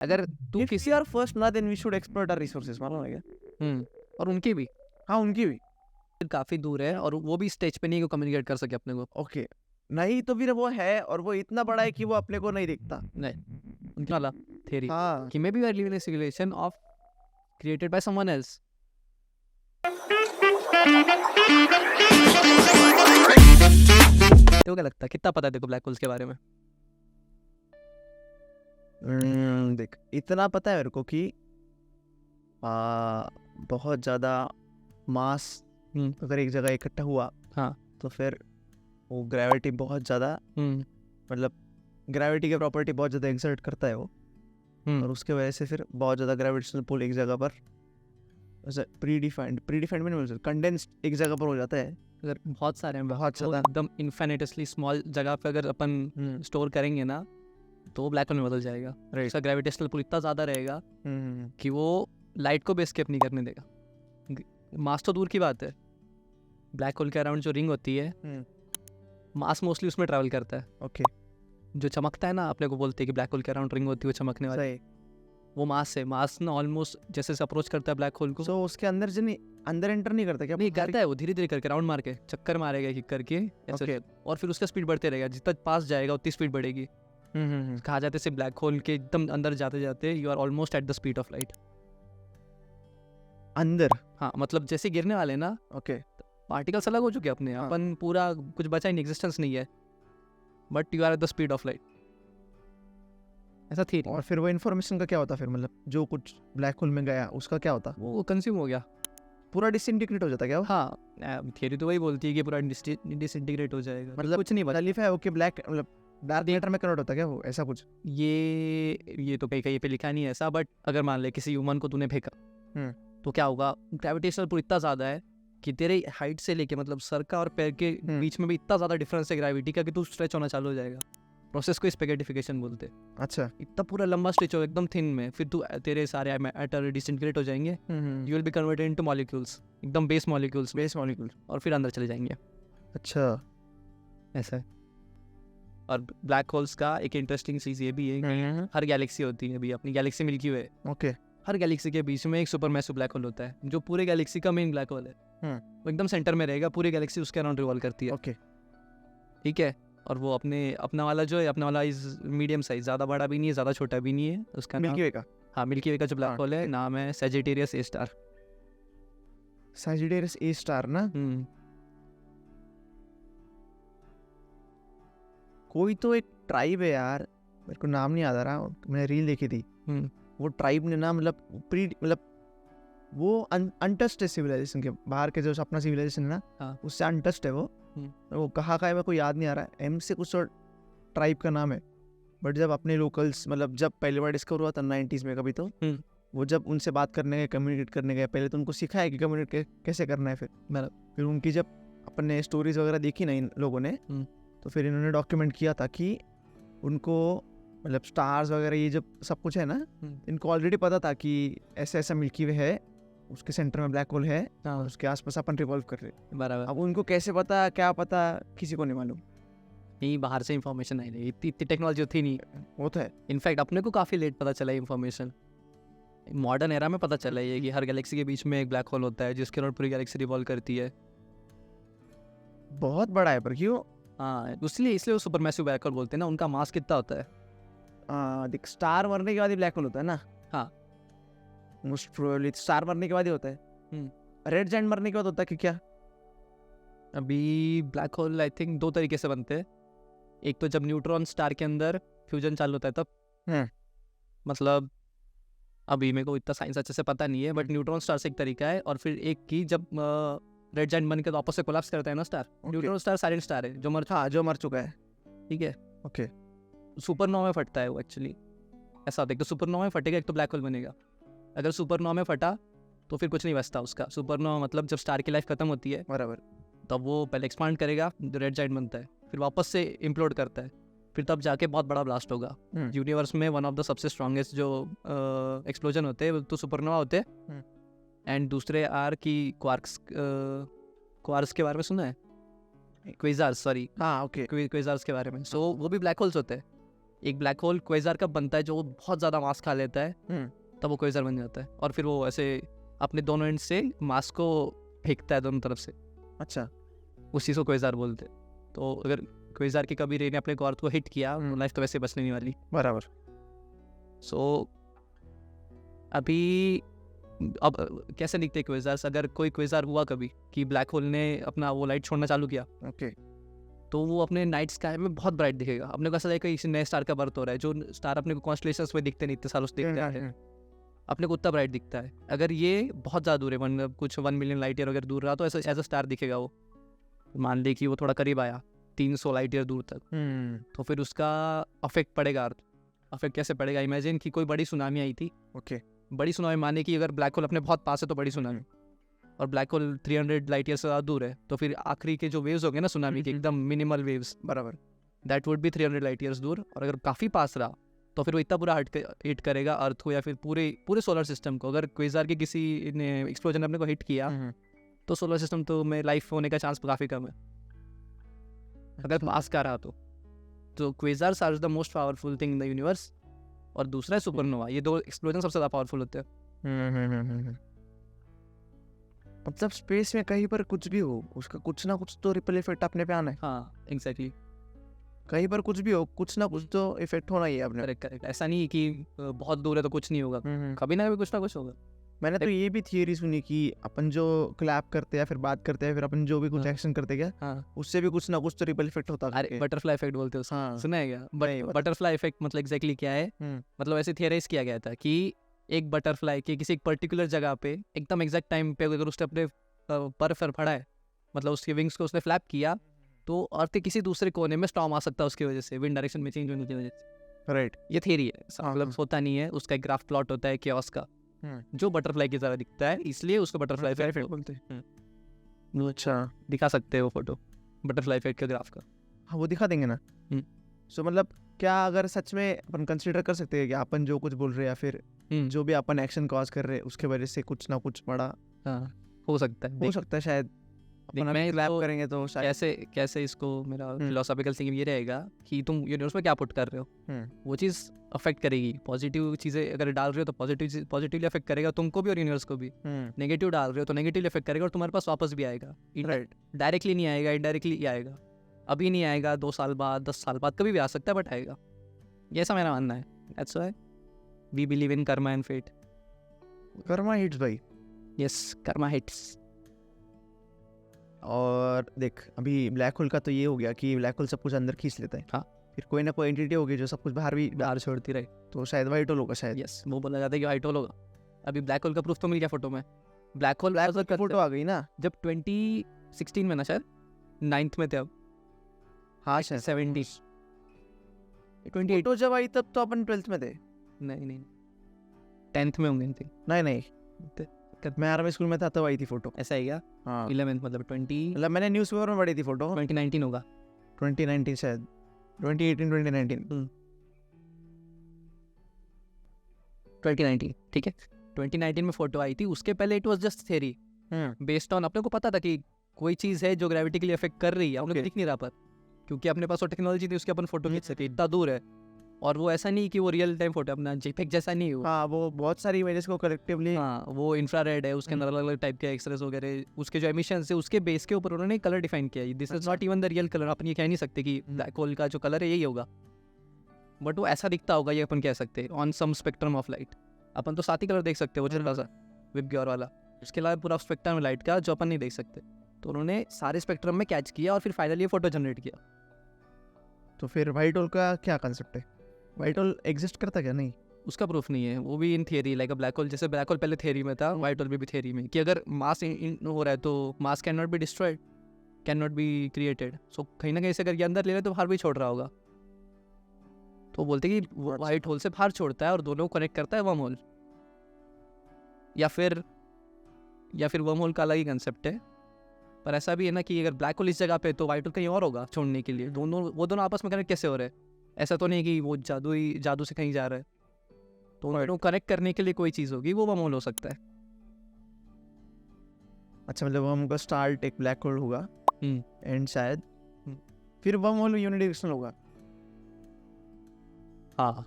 अगर तू If किसी we are first ना, then we should exploit our resources, मालूम है क्या? और उनकी भी हाँ, उनकी भी. काफी दूर है और वो भी स्टेज पे नहीं कम्युनिकेट कर सके अपने को। ओके, नहीं तो फिर वो है और वो इतना बड़ा है कि वो अपने को नहीं दिखता. नहीं, उनकी वाला थ्योरी हाँ, कि maybe we are living in a simulation of created by someone else. तो क्या लगता है कितना पता है देखो ब्लैक होल्स के बारे में? देख इतना पता है मेरे को कि बहुत ज़्यादा मास अगर एक जगह इकट्ठा हुआ, हाँ, तो फिर वो ग्रेविटी बहुत ज़्यादा, मतलब ग्रेविटी की प्रॉपर्टी बहुत ज़्यादा एक्सर्ट करता है वो, और उसके वजह से फिर बहुत ज़्यादा ग्रेविटेशनल पुल एक जगह पर प्रीडिफाइंड में नहीं बोल सकते, कंडेंस्ड एक जगह पर हो जाता है. अगर बहुत सारे हैं, बहुत वो ज़्यादा. एकदम इन्फिनिटली स्मॉल जगह पे अगर अपन स्टोर करेंगे ना तो वो ब्लैक होल में बदल जाएगा। राइट. उसका ग्रेविटेशनल पुल इतना ज़्यादा रहेगा कि वो लाइट को भी एस्केप नहीं करने देगा। मास तो दूर की बात है, ब्लैक होल के अराउंड जो रिंग होती है मास मोस्टली उसमें ट्रैवल करता है। ओके, जो चमकता है ना, अपने को बोलते हैं कि ब्लैक होल के अराउंड रिंग होती है वो चमकने वाली, सही. वो मास है। मास ना ऑलमोस्ट जैसे से अप्रोच करता है ब्लैक होल को, सो उसके अंदर जो नहीं, अंदर एंटर नहीं करता क्या? नहीं करता है, वो धीरे धीरे करके राउंड मार के चक्कर मारेगा किक करके ऐसे, ओके. और फिर उसका स्पीड बढ़ते रहेगा, जितना पास जाएगा उतनी स्पीड बढ़ेगी। कहा जाते से ब्लैक होल के एकदम अंदर जाते जाते you are almost at the speed of light. अंदर. हाँ, मतलब जैसे गिरने वाले ना ओके. पार्टिकल्स अलग हो चुके हैं अपने, हाँ. अपन पूरा कुछ बचा ही नहीं, एग्जिस्टेंस नहीं है, but you are at the speed of light, ऐसा थी। और फिर वो इन्फॉर्मेशन का क्या होता फिर, मतलब जो कुछ ब्लैक होल में गया उसका क्या होता? वो कंज्यूम हो गया, पूरा डिसइंटीग्रेट हो जाता क्या वो? हाँ। थियरी तो वही बोलती है कि पूरा डिसइंटीग्रेट हो जाएगा, मतलब कुछ नहीं बचा। तकलीफ है ओके, ब्लैक मतलब डार्क मैटर में कन्वर्ट होता क्या वो, ऐसा कुछ? ये तो कहीं कहीं पे लिखा नहीं है ऐसा, बट अगर मान ले किसी ह्यूमन को तूने फेंका तो क्या होगा, ग्रेविटेशनल पुल इतना ज़्यादा है कि तेरे हाइट से लेके मतलब सर का और पैर के बीच में भी इतना ज़्यादा डिफरेंस है ग्रेविटी का कि तू स्ट्रेच होना चालू हो जाएगा। प्रोसेस को स्पेगेटिफिकेशन बोलते हैं। अच्छा. इतना पूरा लंबा स्ट्रेच हो एकदम थिन में, फिर तू तेरे सारे मैटर डिसइंटीग्रेट हो जाएंगे, you will be converted into molecules, एकदम बेस मॉलिक्यूल्स, बेस मॉलिक्यूल. और फिर अंदर चले जाएंगे। अच्छा. ऐसा है। और ब्लैक होल्स का एक इंटरेस्टिंग चीज़ ये भी है कि हर गैलेक्सी होती है, अभी अपनी गैलेक्सी मिल्की वे, ओके. हर गैलेक्सी के बीच में एक सुपर मैसिव ब्लैक होल होता है, जो पूरे गैलेक्सी का मेन ब्लैक होल है। वो एकदम सेंटर में रहेगा, पूरी गैलेक्सी उसके अराउंड रिवॉल्व करती है। ओके. ठीक है, और वो अपना वाला जो है, अपना वाला इज मीडियम साइज, ज़्यादा बड़ा भी नहीं है ज़्यादा छोटा भी नहीं है, उसका मिल्की वे का. हाँ, मिल्की वे का जो ब्लैक हाँ, होल है नाम है Sagittarius A star. Sagittarius A star ना. कोई तो एक ट्राइब है यार, मेरे को नाम नहीं याद आ रहा, मैंने रील देखी थी. वो ट्राइब ने ना मतलब वो अनटच्ड है सिविलाइजेशन के, बाहर के जो अपना सिविलाइजेशन है ना, हाँ. उससे अनटच्ड है वो कहाँ का है मेरे को याद नहीं आ रहा है, एम से कुछ और ट्राइब का नाम है. बट जब अपने लोकल्स, मतलब जब पहली बार डिस्कवर हुआ था 90s में कभी, तो वो जब उनसे बात करने गए, कम्युनिकेट करने गए, पहले तो उनको सिखाया कि कम्युनिकेट कैसे करना है. फिर उनकी जब अपन ने स्टोरीज वगैरह देखी ना इन लोगों ने, तो फिर इन्होंने डॉक्यूमेंट किया था कि उनको मतलब स्टार्स वगैरह ये जब सब कुछ है ना, इनको ऑलरेडी पता था कि ऐसा ऐसा मिल्की वे है, उसके सेंटर में ब्लैक होल है, और उसके आसपास अपन रिवॉल्व कर रहे हैं. बराबर। अब उनको कैसे पता, क्या पता, किसी को नहीं मालूम. नहीं, बाहर से इंफॉर्मेशन आई नहीं, इतनी टेक्नोलॉजी थी नहीं, वो तो है. इनफैक्ट अपने को काफ़ी लेट पता चला इंफॉर्मेशन, मॉडर्न एरा में पता चला ये कि हर गैलेक्सी के बीच में एक ब्लैक होल होता है जिसके अराउंड पूरी गैलेक्सी रिवॉल्व करती है। बहुत बड़ा है, पर क्यों? हाँ, इसलिए वो सुपर मैसिव ब्लैक होल बोलते हैं ना। उनका मास कितना होता है? देख, स्टार मरने के बाद ही ब्लैक होल होता है ना. हाँ, मोस्ट प्रोबेबली स्टार मरने के बाद ही होता है. रेड जायंट मरने के बाद होता है कि क्या? अभी ब्लैक होल आई थिंक दो तरीके से बनते हैं। एक तो जब न्यूट्रॉन स्टार के अंदर फ्यूजन चालू होता है तब, मतलब अभी मेरे को इतना साइंस अच्छे से पता नहीं है, बट न्यूट्रॉन स्टार से एक तरीका है, और फिर एक की जब रेड जायंट बन के वापस से कोलैप्स करता है ना star. Neutron star silent star है जो मर चुका है. ठीक है, ओके. सुपरनोवा में फटता है वो एक्चुअली, ऐसा होता है। एक तो सुपरनोवा में फटेगा, एक तो ब्लैक होल बनेगा। अगर सुपरनोवा में फटा तो फिर कुछ नहीं बचता उसका। सुपरनोवा मतलब जब स्टार की लाइफ खत्म होती है, बराबर, तब वो पहले एक्सपांड करेगा, रेड जायंट बनता है, फिर वापस से इम्प्लोड करता है, फिर तब जाके बहुत बड़ा ब्लास्ट होगा। यूनिवर्स में वन ऑफ द सबसे स्ट्रॉन्गेस्ट जो एक्सप्लोजन होते हैं तो सुपरनोवा होते हैं। एंड दूसरे आर की क्वार्क्स के बारे में सुना है? क्वेज़ार्स, सॉरी, हाँ, ओके. क्वेज़ार्स के बारे में। सो वो भी ब्लैक होल्स होते हैं, एक ब्लैक होल क्वेज़र कब बनता है, जो बहुत ज़्यादा मास खा लेता है तब वो क्वेज़र बन जाता है, और फिर वो ऐसे अपने दोनों एंड से मास को फेंकता है दोनों तरफ से। अच्छा, उस चीज़ को क्वेज़र बोलते हैं। तो अगर क्वेज़र की कभी रे ने अपने अर्थ को हिट किया तो लाइफ तो वैसे बचने नहीं वाली। बराबर। सो अभी अब कैसे दिखते हैं क्वेज़र्स, अगर कोई क्वेज़र हुआ कभी कि ब्लैक होल ने अपना वो लाइट छोड़ना चालू किया, ओके, तो वो अपने नाइट स्काई में बहुत ब्राइट दिखेगा। अपने को ऐसा लगेगा किसी नए स्टार का बर्थ हो रहा है, जो स्टार अपने को कॉन्स्टलेशंस में दिखते नहीं, इतने सालों से दिखते हैं, अपने को उतना ब्राइट दिखता है। अगर ये बहुत ज़्यादा दूर है, मतलब कुछ 1 मिलियन लाइट ईयर अगर दूर रहा, तो ऐसा एज अ स्टार दिखेगा वो। मान ले कि वो थोड़ा करीब आया 300 लाइट ईयर दूर तक, तो फिर उसका अफेक्ट पड़ेगा अर्थ। अफेक्ट कैसे पड़ेगा, इमेजिन कि कोई बड़ी सुनामी आई थी। ओके, बड़ी सुनामी माने कि अगर ब्लैक होल अपने बहुत पास है तो बड़ी सुनामी, और ब्लैक होल 300 लाइट ईयर से ज़्यादा दूर है, तो फिर आखिरी के जो वेव्स होंगे ना सुनामी के, एकदम मिनिमल वेव्स, बराबर, that would be 300 light years दूर। और अगर काफ़ी पास रहा तो फिर वो इतना पूरा हिट करेगा अर्थ को या फिर पूरे सोलर सिस्टम को। अगर क्वेज़र के किसी ने एक्सप्लोजन अपने को हिट किया तो सोलर सिस्टम तो में लाइफ होने का चांस काफ़ी कम है, अगर पास का रहा तो quasars are the most powerful thing in the universe, और दूसरा है सुपरनोवा। ये दो एक्सप्लोजन सबसे ज़्यादा पावरफुल होते हैं। मतलब स्पेस में कहीं पर कुछ भी हो, उसका कुछ ना कुछ तो रिपल इफेक्ट अपने पे आना है। हाँ एग्जैक्टली, कहीं पर कुछ भी हो, कुछ ना कुछ तो इफेक्ट होना ही है अपने। करेक्ट। ऐसा नहीं कि बहुत दूर है तो कुछ नहीं होगा, कभी ना कभी कुछ ना कुछ होगा। मैंने तो ये भी थियरी सुनी कि अपन जो क्लैप करते हैं, फिर बात करते हैं, फिर अपन जो भी कुछ एक्शन करते हैं क्या, उससे भी कुछ ना कुछ तो रिपल इफेक्ट होता है। अरे बटरफ्लाई इफेक्ट बोलते हैं उसको, सुना है क्या? बटरफ्लाई इफेक्ट मतलब एग्जैक्टली क्या है, मतलब ऐसे थियराइज किया गया था कि एक बटरफ्लाई के किसी एक पर्टिकुलर जगह पे एकदम एग्जैक्ट टाइम पे अगर उसने अपने पर फड़ा है, मतलब उसके विंग्स को उसने फ्लैप किया, तो अर्थ के किसी दूसरे कोने में स्टॉर्म आ सकता है उसकी वजह से, विंड डायरेक्शन में चेंज होने की वजह से। राइट, ये थियरी है, मतलब होता नहीं है, उसका एक ग्राफ प्लॉट होता है केओस का, जो बटरफ्लाई की तरह दिखता है, इसलिए उसको बटरफ्लाई इफेक्ट बोलते हैं। अच्छा, दिखा सकते हैं वो फोटो बटरफ्लाई इफेक्ट के ग्राफ का। हाँ वो दिखा देंगे ना। सो मतलब क्या अगर सच में अपन कंसीडर कर सकते हैं कि अपन जो कुछ बोल रहे हैं या फिर जो भी अपन एक्शन कॉज कर रहे हैं उसके वजह से कुछ ना कुछ बड़ा हो सकता है शायद। मैं क्लैप करेंगे तो शायद कैसे इसको मेरा फिलोसॉफिकल थिंकिंग ये रहेगा कि तुम यूनिवर्स में क्या पुट कर रहे हो, वो चीज़ अफेक्ट करेगी। पॉजिटिव चीज़ें अगर डाल रहे हो तो पॉजिटिवली अफेक्ट करेगा तुमको भी और यूनिवर्स को भी। नेगेटिव डाल रहे हो तो नेगेटिवली अफेक्ट करेगा और तुम्हारे पास वापस भी आएगा। राइट, डायरेक्टली नहीं आएगा, इनडायरेक्टली ही आएगा। अभी नहीं आएगा, 2 साल बाद, 10 साल बाद, कभी भी आ सकता है, बट आएगा। ये ऐसा मेरा मानना है। That's why we believe in karma and fate. Karma hits भाई। Yes, karma hits. और देख अभी ब्लैक होल का तो ये हो गया कि ब्लैक होल सब कुछ अंदर खींच लेता है। हाँ, फिर कोई ना कोई एंटिटी होगी जो सब कुछ बाहर छोड़ती रहे, तो शायद व्हाइट होल होगा शायद। यस, वो बोला जाता है कि व्हाइट होल होगा। अभी ब्लैक होल का प्रूफ तो मिल गया फोटो में। ब्लैक होल की फोटो आ गई ना जब 2016 में ना, शायद 9th में थे अब। हाँ शायद 70 फोटो जब आई तब तो अपन 12th में थे। नहीं 10th में होंगे। नहीं मैं 11वीं स्कूल में था तब आई थी फोटो। ऐसा है क्या? हाँ 11th मतलब 20, मतलब मैंने न्यूज़पेपर में पढ़ी थी फोटो। 2019 होगा, 2019 शायद, 2018 2019 ठीक है। 2019 में फोटो आई थी। उसके पहले it was just theory based on, अपने को पता था कि कोई चीज़ है जो ग्रेविटी के लिए अफेक्ट कर रही है, अपने को दिख नहीं रहा, पर क्योंकि अपने पास वो टेक्नोलॉजी थी उसकी अपन फोटो खींच सके, इतना दूर है। और वो ऐसा नहीं कि वो रियल टाइम फोटो अपना जेपीईजी जैसा नहीं हुआ। हाँ वो बहुत सारी इमेजेस को कलेक्टिवली, हाँ वो इंफ्रारेड है, उसके अंदर अलग अलग टाइप के एक्सरेज वगैरह, उसके जो एमिशंस है उसके बेस के ऊपर उन्होंने कलर डिफाइन किया है। This is not even the real colour. अपन ये कह नहीं सकते कि ब्लैक होल का जो कलर है यही होगा, बट वो ऐसा दिखता होगा, ये अपन कह सकते हैं on some spectrum of light. अपन तो 7 ही कलर देख सकते हैं, वो छोटा सा विबग्योर वाला। उसके अलावा पूरा स्पेक्ट्रम लाइट का जो अपन नहीं देख सकते, तो उन्होंने सारे स्पेक्ट्रम में कैच किया और फिर फाइनली ये फोटो जनरेट किया। तो फिर व्हाइट होल का क्या कंसेप्ट है? व्हाइट होल एग्जिस्ट करता क्या? नहीं, उसका प्रूफ नहीं है, वो भी in theory like a black hole. जैसे ब्लैक होल पहले थियरी में था, व्हाइट होल भी थियरी में, कि अगर मास हो रहा है तो mass cannot be destroyed, cannot be created. So कहीं ना कहीं से अगर ये अंदर ले रहे तो बाहर भी छोड़ रहा होगा। तो बोलते कि व्हाइट होल से बाहर छोड़ता है और दोनों को कनेक्ट करता है वर्म होल, या फिर वर्म होल का अलग ही कंसेप्ट है। पर ऐसा भी है ना कि अगर ब्लैक होल इस जगह पे तो व्हाइट होल कहीं और होगा छोड़ने के लिए। वो दोनों आपस में कनेक्ट कैसे हो रहे हैं? ऐसा तो नहीं कि वो जादू से कहीं जा रहा है, तो उनको कनेक्ट करने के लिए कोई चीज़ होगी, वो वर्म होल हो सकता है। अच्छा, मतलब वर्म का स्टार्ट एक ब्लैक होल होगा एंड शायद फिर वर्म होल यूनिडायरेक्शनल होगा। हाँ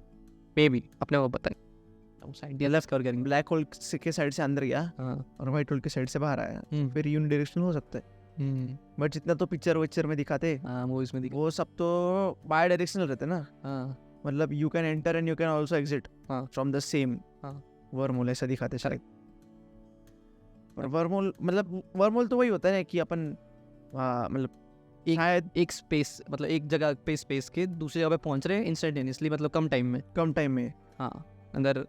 मे बी, अपने को पता नहीं, साइंटिस्ट कवर करेंगे। ब्लैक होल के साइड से अंदर गया हाँ और व्हाइट होल के साइड से बाहर आया, फिर यूनिडायरेक्शनल हो सकता है। बट जितना तो पिक्चर में दिखाते, हाँ मूवीज में वो सब तो बाय डायरेक्शनल रहते ना। हाँ मतलब you can enter and you can also exit हाँ। फ्रॉम द सेम हाँ। वर्महोल, ऐसा दिखाते शायद। और वर्महोल तो वही होता है कि अपन मतलब शायद एक स्पेस, मतलब एक जगह पे स्पेस के दूसरी जगह पे पहुंच रहे हैं इंस्टेंटेनियसली, मतलब कम टाइम में। हाँ अगर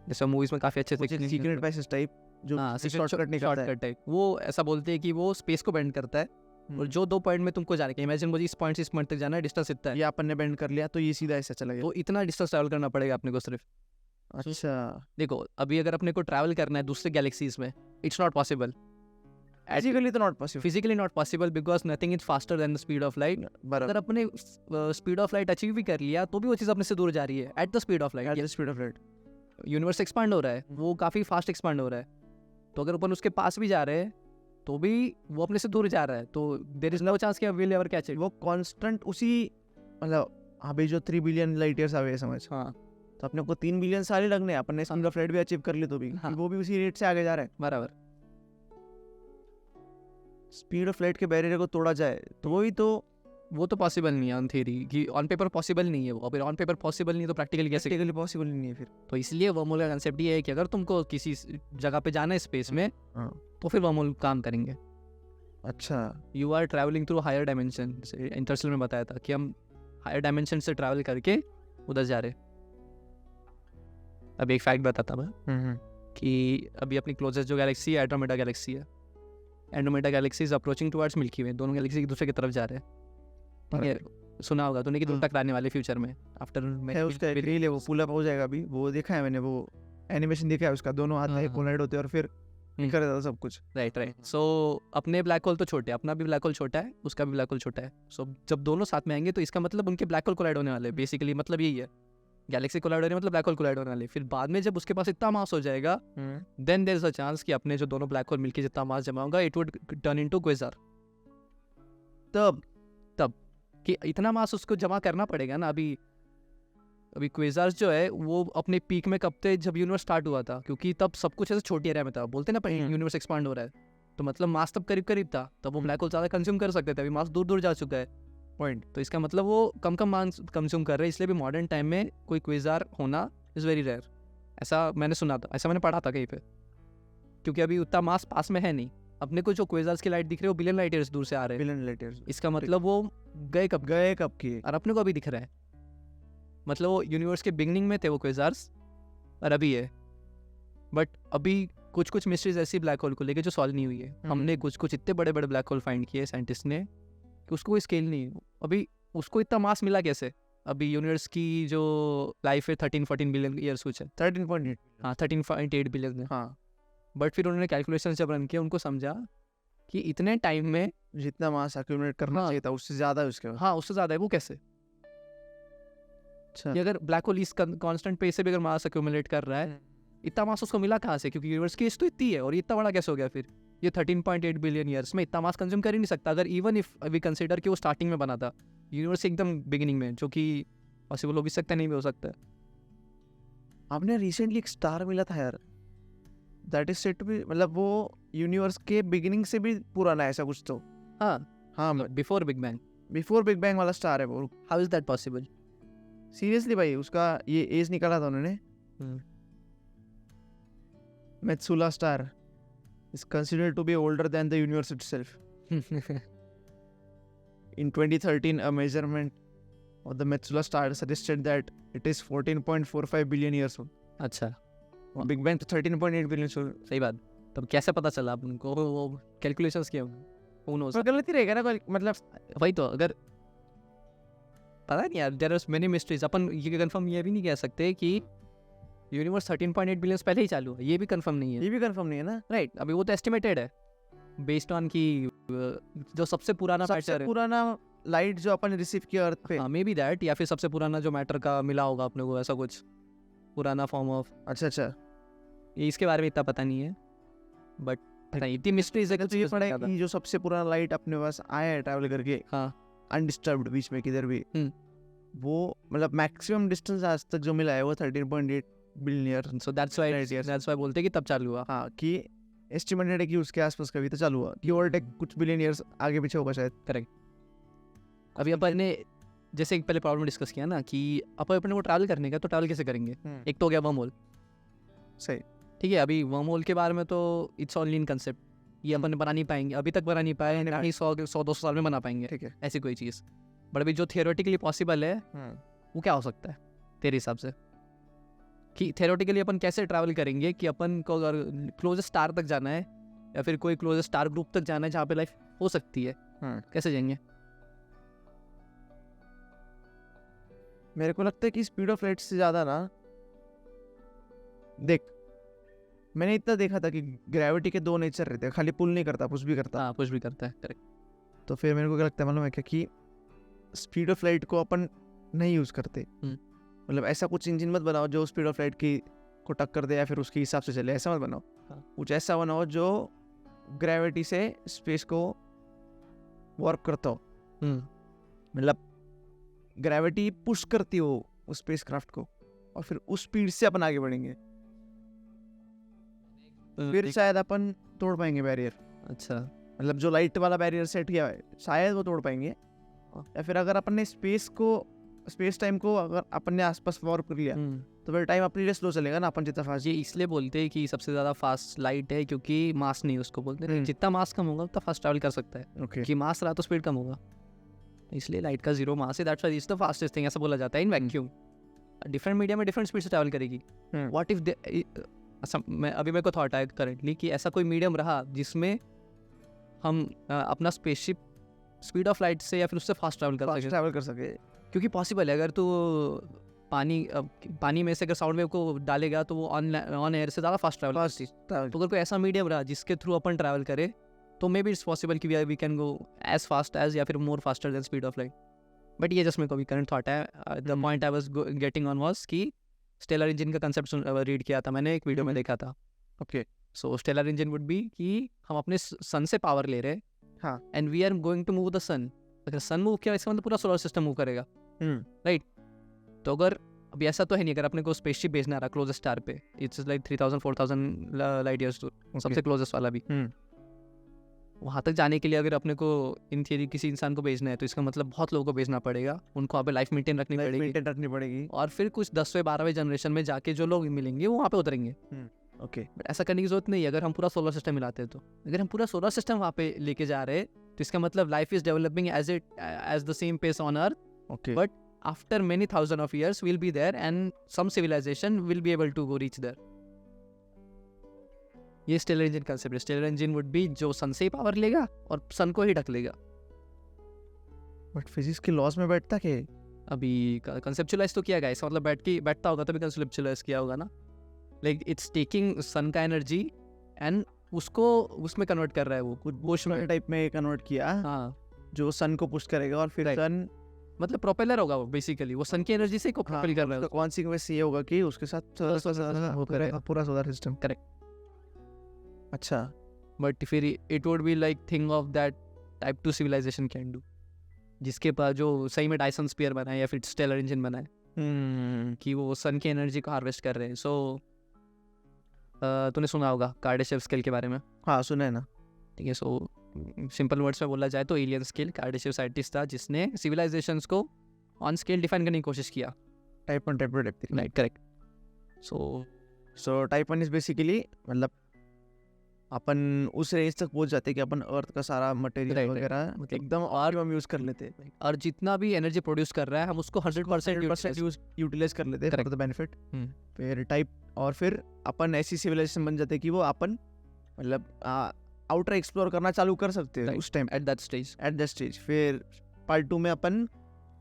जैसे मूवीज में काफी अच्छे से सीक्रेट पैसेज टाइप, जो शॉर्टकट निकालता है, शॉर्टकट टाइप, वो ऐसा बोलते हैं कि वो स्पेस को बेंड करता है। और जो 2 पॉइंट में तुमको जाने का, इमेजिन मुझे इस पॉइंट से इस पॉइंट तक जाना है, डिस्टेंस इतना है, ये अपन ने बेंड कर लिया तो ये सीधा ऐसा चला गया, तो इतना डिस्टेंस ट्रैवल करना पड़ेगा अपने को सिर्फ। अच्छा देखो अभी अगर अपने को ट्रैवल करना है दूसरे गैलेक्सीज में, इट्स नॉट पॉसिबल, फिजिकली तो not possible, physically not possible, because nothing is faster than the speed of light. अगर अपने स्पीड ऑफ लाइट अचीव भी कर लिया तो भी वो चीज़ अपने से दूर जा रही है eight the speed of light. Speed of light universe expand हो रहा है, वो काफ़ी फास्ट एक्सपांड हो रहा है, तो अगर अपन उसके पास भी जा रहे हैं तो भी वो अपने से दूर जा रहा है, तो देयर इज नो चांस कि विल एवर कैच इट। वो कांस्टेंट उसी, मतलब अभी जो 3 बिलियन लाइट ईयर्स आवे समझ, हाँ तो अपने को 3 बिलियन साल ही लगने, अपन ने स्पीड ऑफ लाइट भी अचीव कर ली तो भी हाँ। वो भी उसी रेट से आगे जा रहा है। बराबर, स्पीड ऑफ लाइट के बैरियर को तोड़ा जाए तो वही तो, वो तो पॉसिबल नहीं है ऑन थ्योरी, कि ऑन पेपर पॉसिबल नहीं है वो। अगर ऑन पेपर पॉसिबल नहीं है तो प्रैक्टिकली कैसे? प्रैक्टिकली पॉसिबल नहीं है फिर। तो इसलिए वर्महोल का कंसेप्ट ये है कि अगर तुमको किसी जगह पे जाना है स्पेस में, तो फिर वर्महोल काम करेंगे। अच्छा, you are travelling through higher dimension, Interstellar में बताया था कि हम हायर डायमेंशन से ट्रैवल करके उधर जा रहे। अब एक फैक्ट बताता मैं कि अभी अपनी क्लोजेस्ट जो गैलेक्सी है एंड्रोमेडा गैलेक्सी है। Andromeda galaxy is approaching towards Milky Way, दोनों गैलेक्सी एक दूसरे की तरफ जा रहे हैं। ठीक है, सुना होगा तूने कि दोनों टकराने वाले फ्यूचर में आफ्टर है उसका एक रील है, वो पुल अप हो जाएगा अभी, वो देखा है मैंने, वो एनिमेशन देखा है उसका, दोनों हाथ में कोलाइड होते हैं और फिर कर देता सब कुछ। राइट। सो अपने ब्लैक होल तो छोटे, अपना भी ब्लैक होल छोटा है, उसका भी ब्लैक होल छोटा है। सो जब दोनों साथ में आएंगे तो इसका मतलब उनके ब्लैक होल कोलाइड होने वाले, बेसिकली मतलब यही है, गैलेक्सी कोलाइड होने मतलब ब्लैक होल कोलाइड होने वाले। फिर बाद में जब उसके पास इतना मास हो जाएगा, then there is a chance कि अपने जो दोनों ब्लैक होल मिलके जितना मास जमा होगा, इट वुड टर्न इनटू क्वेज़र। तब कि इतना मास उसको जमा करना पड़ेगा ना। अभी क्वेज़र्स जो है वो अपने पीक में कब थे, जब यूनिवर्स स्टार्ट हुआ था, क्योंकि तब सब कुछ ऐसे छोटी एरिया में था। बोलते ना यूनिवर्स एक्सपांड हो रहा है, तो मतलब मास तब करीब था, तब वो ब्लैक होल ज़्यादा कंज्यूम कर सकते थे। अभी मास दूर जा चुका है पॉइंट, तो इसका मतलब वो कम मास कंज्यूम कर रहे हैं। इसलिए भी मॉडर्न टाइम में कोई क्वेज़र होना इज़ वेरी रेयर, ऐसा मैंने सुना था, ऐसा मैंने पढ़ा था कहीं पे। क्योंकि अभी उतना मास पास में है नहीं। अपने को जो क्वेज़र्स की लाइट दिख रही है वो बिलियन लाइट ईयर्स दूर से आ रहे हैं, बिलियन लाइट ईयर्स। इसका मतलब वो गए कब के, और अपने को अभी दिख रहा है। मतलब वो यूनिवर्स के बिगनिंग में थे वो क्वेज़र्स, और अभी है। बट अभी कुछ मिस्ट्रीज ऐसी ब्लैक होल को लेके जो सॉल्व नहीं हुई है। हमने कुछ इतने बड़े ब्लैक होल फाइंड किए साइंटिस्ट ने कि उसको कोई स्केल नहीं है। अभी उसको इतना मास मिला कैसे? अभी यूनिवर्स की जो लाइफ है 13-14 बिलियन ईयर्स कुछ है, 13.8, हाँ 13.8 बिलियन है। हाँ। बट फिर उन्होंने कैलकुलेशन जब रन किया, उनको समझा कि इतने टाइम में जितना मास एक्यूमुलेट करना चाहिए था उससे ज़्यादा है उसके बाद। हाँ उससे ज़्यादा है। वो कैसे? अच्छा, कि अगर ब्लैक होल इस कांस्टेंट पेस से भी अगर मास एक्यूमुलेट कर रहा है, इतना मास उसको मिला कहाँ से? क्योंकि यूनिवर्स की एज तो इतनी है, और ये इतना बड़ा कैसे हो गया फिर? ये 13.8 बिलियन ईयर्स में इतना मास कंज्यूम कर ही नहीं सकता। अगर इवन इफ वी कंसीडर कि वो स्टार्टिंग में बना था, यूनिवर्स एकदम बिगिनिंग में, जो कि पॉसिबल हो भी सकता है, नहीं भी हो सकता है। आपने रिसेंटली एक स्टार मिला था यार, that is set to be, मतलब वो यूनिवर्स के बिगिनिंग से भी पुराना है ऐसा कुछ तो। हाँ बिफोर बिग बैंग वाला स्टार है वो। How is that possible? Seriously भाई, उसका ये एज निकाला था उन्होंने। मेत्सुला star is considered to be older than the universe itself. In 2013, a measurement of the Metsulah star suggested that it is 14.45 billion years old. अच्छा, Big Bang तो 13.8 billion years old. सही बात। तब कैसे पता चला आपको? वो कैलकुलेशंस किए होंगे। पर गलत ही रहेगा ना, मतलब वही तो। अगर पता नहीं यार, देयर आर मेनी मिस्ट्रीज। अपन ये कंफर्म ये भी नहीं कह सकते कि यूनिवर्स 13.8 बिलियन पहले ही चालू है, ये भी कंफर्म नहीं है। ये भी कंफर्म नहीं है ना, राइट। अभी वो तो एस्टिमेटेड है बेस्ड ऑन की जो सबसे पुराना मैटर है, पुराना लाइट जो अपन रिसीव किया अर्थ पे, मे बी दैट, या फिर सबसे पुराना जो मैटर का मिला होगा अपने को, ऐसा कुछ पुराना फॉर्म ऑफ। अच्छा, ये इसके बारे में इतना पता नहीं है, बट इतनी मिस्ट्रीज है। तो ये पड़ा है कि जो सबसे पुराना लाइट अपने पास आया है ट्रैवल करके, हाँ अनडिस्टर्ब्ड, बीच में किधर भी, वो मतलब मैक्सिमम डिस्टेंस आज तक जो मिला है वो 13.8 billion year. So that's why बोलते हैं कि तब चालू हुआ। हाँ, कि एस्टिमेटेड है कि उसके आसपास कभी तो चालू हुआ, कि और टेक कुछ बिलियन ईयर्स आगे पीछे होगा शायद। करेक्ट। अभी अपन ने जैसे एक पहले प्रॉब्लम डिस्कस किया ना कि अपन अपने को ट्रैवल करने का, तो ट्रैवल कैसे करेंगे? एक तो हो गया वर्म होल। सही। ठीक है, अभी वर्म होल के बारे में तो इट्स ओनली इन कंसेप्ट, ये अपन बना नहीं पाएंगे, अभी तक बना नहीं पाए, ना ही 100-200 साल में बना पाएंगे। ठीक है। ऐसी कोई चीज़। बट अभी जो थियोरेटिकली पॉसिबल है वो क्या हो सकता है तेरे हिसाब से? कि थियोरेटिकली अपन कैसे ट्रैवल करेंगे कि अपन को अगर क्लोजेस्ट स्टार तक जाना है या फिर कोई क्लोजेस्ट स्टार ग्रुप तक जाना है जहाँ पे लाइफ हो सकती है, कैसे जाएंगे? मेरे को लगता है कि स्पीड ऑफ लाइट से ज़्यादा ना, देख मैंने इतना देखा था कि ग्रेविटी के दो नेचर रहते हैं, खाली पुल नहीं करता, पुश भी करता। हाँ, पुश भी करता है। करेक्ट। तो फिर मेरे को क्या लगता है मालूम है क्या, कि स्पीड ऑफ लाइट को अपन नहीं यूज़ करते। मतलब ऐसा कुछ इंजन मत बनाओ जो स्पीड ऑफ लाइट की को टक्कर दे या फिर उसके हिसाब से चले, ऐसा मत बनाओ। कुछ ऐसा बनाओ जो ग्रेविटी से स्पेस को वर्क करता हो। मतलब ग्रेविटी पुश करती हो उस स्पेस क्राफ्ट को, और फिर उस स्पीड से अपन आगे बढ़ेंगे, फिर शायद अपन तोड़ पाएंगे बैरियर। अच्छा, मतलब जो लाइट वाला बैरियर सेट किया है शायद वो तोड़ पाएंगे। या फिर अगर अपन ने स्पेस टाइम को अगर अपन ने आसपास वॉर्प कर लिया तो फिर टाइम अपनी स्लो चलेगा ना, अपन जितना फास्ट। ये इसलिए बोलते हैं कि सबसे ज़्यादा फास्ट लाइट है क्योंकि मास नहीं, उसको बोलते हैं जितना मास कम होगा उतना फास्ट ट्रैवल कर सकता है। कि मास रहा तो स्पीड कम होगा, इसलिए लाइट का जीरो मास है, that's why it's the fastest thing, ऐसा बोला जाता है। इन वैक्यूम डिफरेंट मीडिया में डिफरेंट स्पीड से ट्रैवल करेगी। व्हाट इफ अभी मेरे को थॉट आया करंटली कि ऐसा कोई मीडियम रहा जिसमें हम अपना स्पेसशिप स्पीड ऑफ लाइट से या फिर उससे फास्ट ट्रैवल कर सके। क्योंकि पॉसिबल है, अगर तू पानी में से अगर साउंड वेव को डालेगा तो वो ऑन एयर से ज़्यादा फास्ट ट्रैवल करती। तो अगर कोई ऐसा मीडियम रहा जिसके थ्रू अपन ट्रैवल करे तो मे बी इट्स पॉसिबल कि we can go as fast as या फिर more faster than speed of light. But ये जस्ट मेरे को भी करंट थॉट है। The point I was getting on was कि स्टेलर इंजन का कंसेप्ट रीड किया था मैंने, एक वीडियो में देखा था। Okay, so stellar engine would be कि हम अपने सन से पावर ले रहे हैं and we are going to move the sun. अगर सन मूव किया इसका मतलब पूरा सोलर सिस्टम मूव करेगा, राइट? तो अगर अभी ऐसा तो है नहीं, अगर अपने को स्पेसशिप भेजना रहा क्लोजेस्ट स्टार पे, इट्स लाइक 3000-4000 लाइट ईयर्स दूर, सबसे क्लोजेस्ट वाला भी। वहाँ तक जाने के लिए अगर अपने को इन थियरी किसी इंसान को भेजना है तो इसका मतलब बहुत लोगों को भेजना पड़ेगा, उनको वहाँ पे लाइफ मेंटेन रखनी पड़ेगी, और फिर कुछ 10वें-12वें जनरेशन में जाके जो लोग मिलेंगे वो वहाँ पे उतरेंगे। ओके, बट ऐसा करने की जरूरत नहीं है अगर हम पूरा सोलर सिस्टम मिलाते हैं। तो अगर हम पूरा सोलर सिस्टम वहाँ पे लेके जा रहे हैं तो इसका मतलब life is developing as the same pace on earth. Okay, but after many thousand of years will be there and some civilisation will be able to go reach there. ये स्टेलर इंजन कंसेप्ट है। Stellar engine would be जो sun से ही power लेगा और सन को ही ढक लेगा। But physics के लॉज में बैठता क्या? अभी कंसेप्चुअलाइज तो किया गया, इसका मतलब बैठता होगा तभी कंसेप्चुअलाइज किया होगा ना। लाइक इट्स टेकिंग सन का एनर्जी एंड उसको उसमें कन्वर्ट कर रहा है, वो पुश टाइप में कन्वर्ट किया। हाँ, जो सन को पुश करेगा और फिर सन मतलब प्रोपेलर होगा वो, बेसिकली वो सन की एनर्जी से को प्रोपेल कर रहा है। कॉन्सिक्वेंस ये होगा कि उसके साथ वो करेगा पूरा सोलर सिस्टम। करेक्ट। अच्छा, बट फिर it would be like thing of that type two civilisation can do, जिसके पास जो सही में डायसन स्फीयर बनाए या फिर स्टेलर इंजन बनाए कि वो सन की एनर्जी को हार्वेस्ट कर रहे हैं। सो तूने सुना होगा कार्डाशेव स्केल के बारे में? हाँ, सुना है ना। ठीक है, सो सिंपल वर्ड्स में बोला जाए तो एलियन स्केल, कार्डाशेव साइंटिस्ट था जिसने सिविलाइजेशंस को ऑन स्केल डिफाइन करने की कोशिश किया। Type 1, type 2, type 3, right, correct. So type 1 is basically मतलब अपन उस रेंज तक पहुंच जाते हैं कि अपन अर्थ का सारा मटेरियल वगैरह एकदम और हम यूज कर लेते हैं, और जितना भी एनर्जी प्रोड्यूस कर रहा है हम उसको 100% यूटिलाइज कर लेते हैं फॉर द बेनिफिट। फिर टाइप, और फिर अपन ऐसी सिविलाइजेशन बन जाते हैं कि वो अपन मतलब आउटर एक्सप्लोर करना चालू कर सकते हैं उस टाइम, एट दैट स्टेज। फिर पार्ट 2 में अपन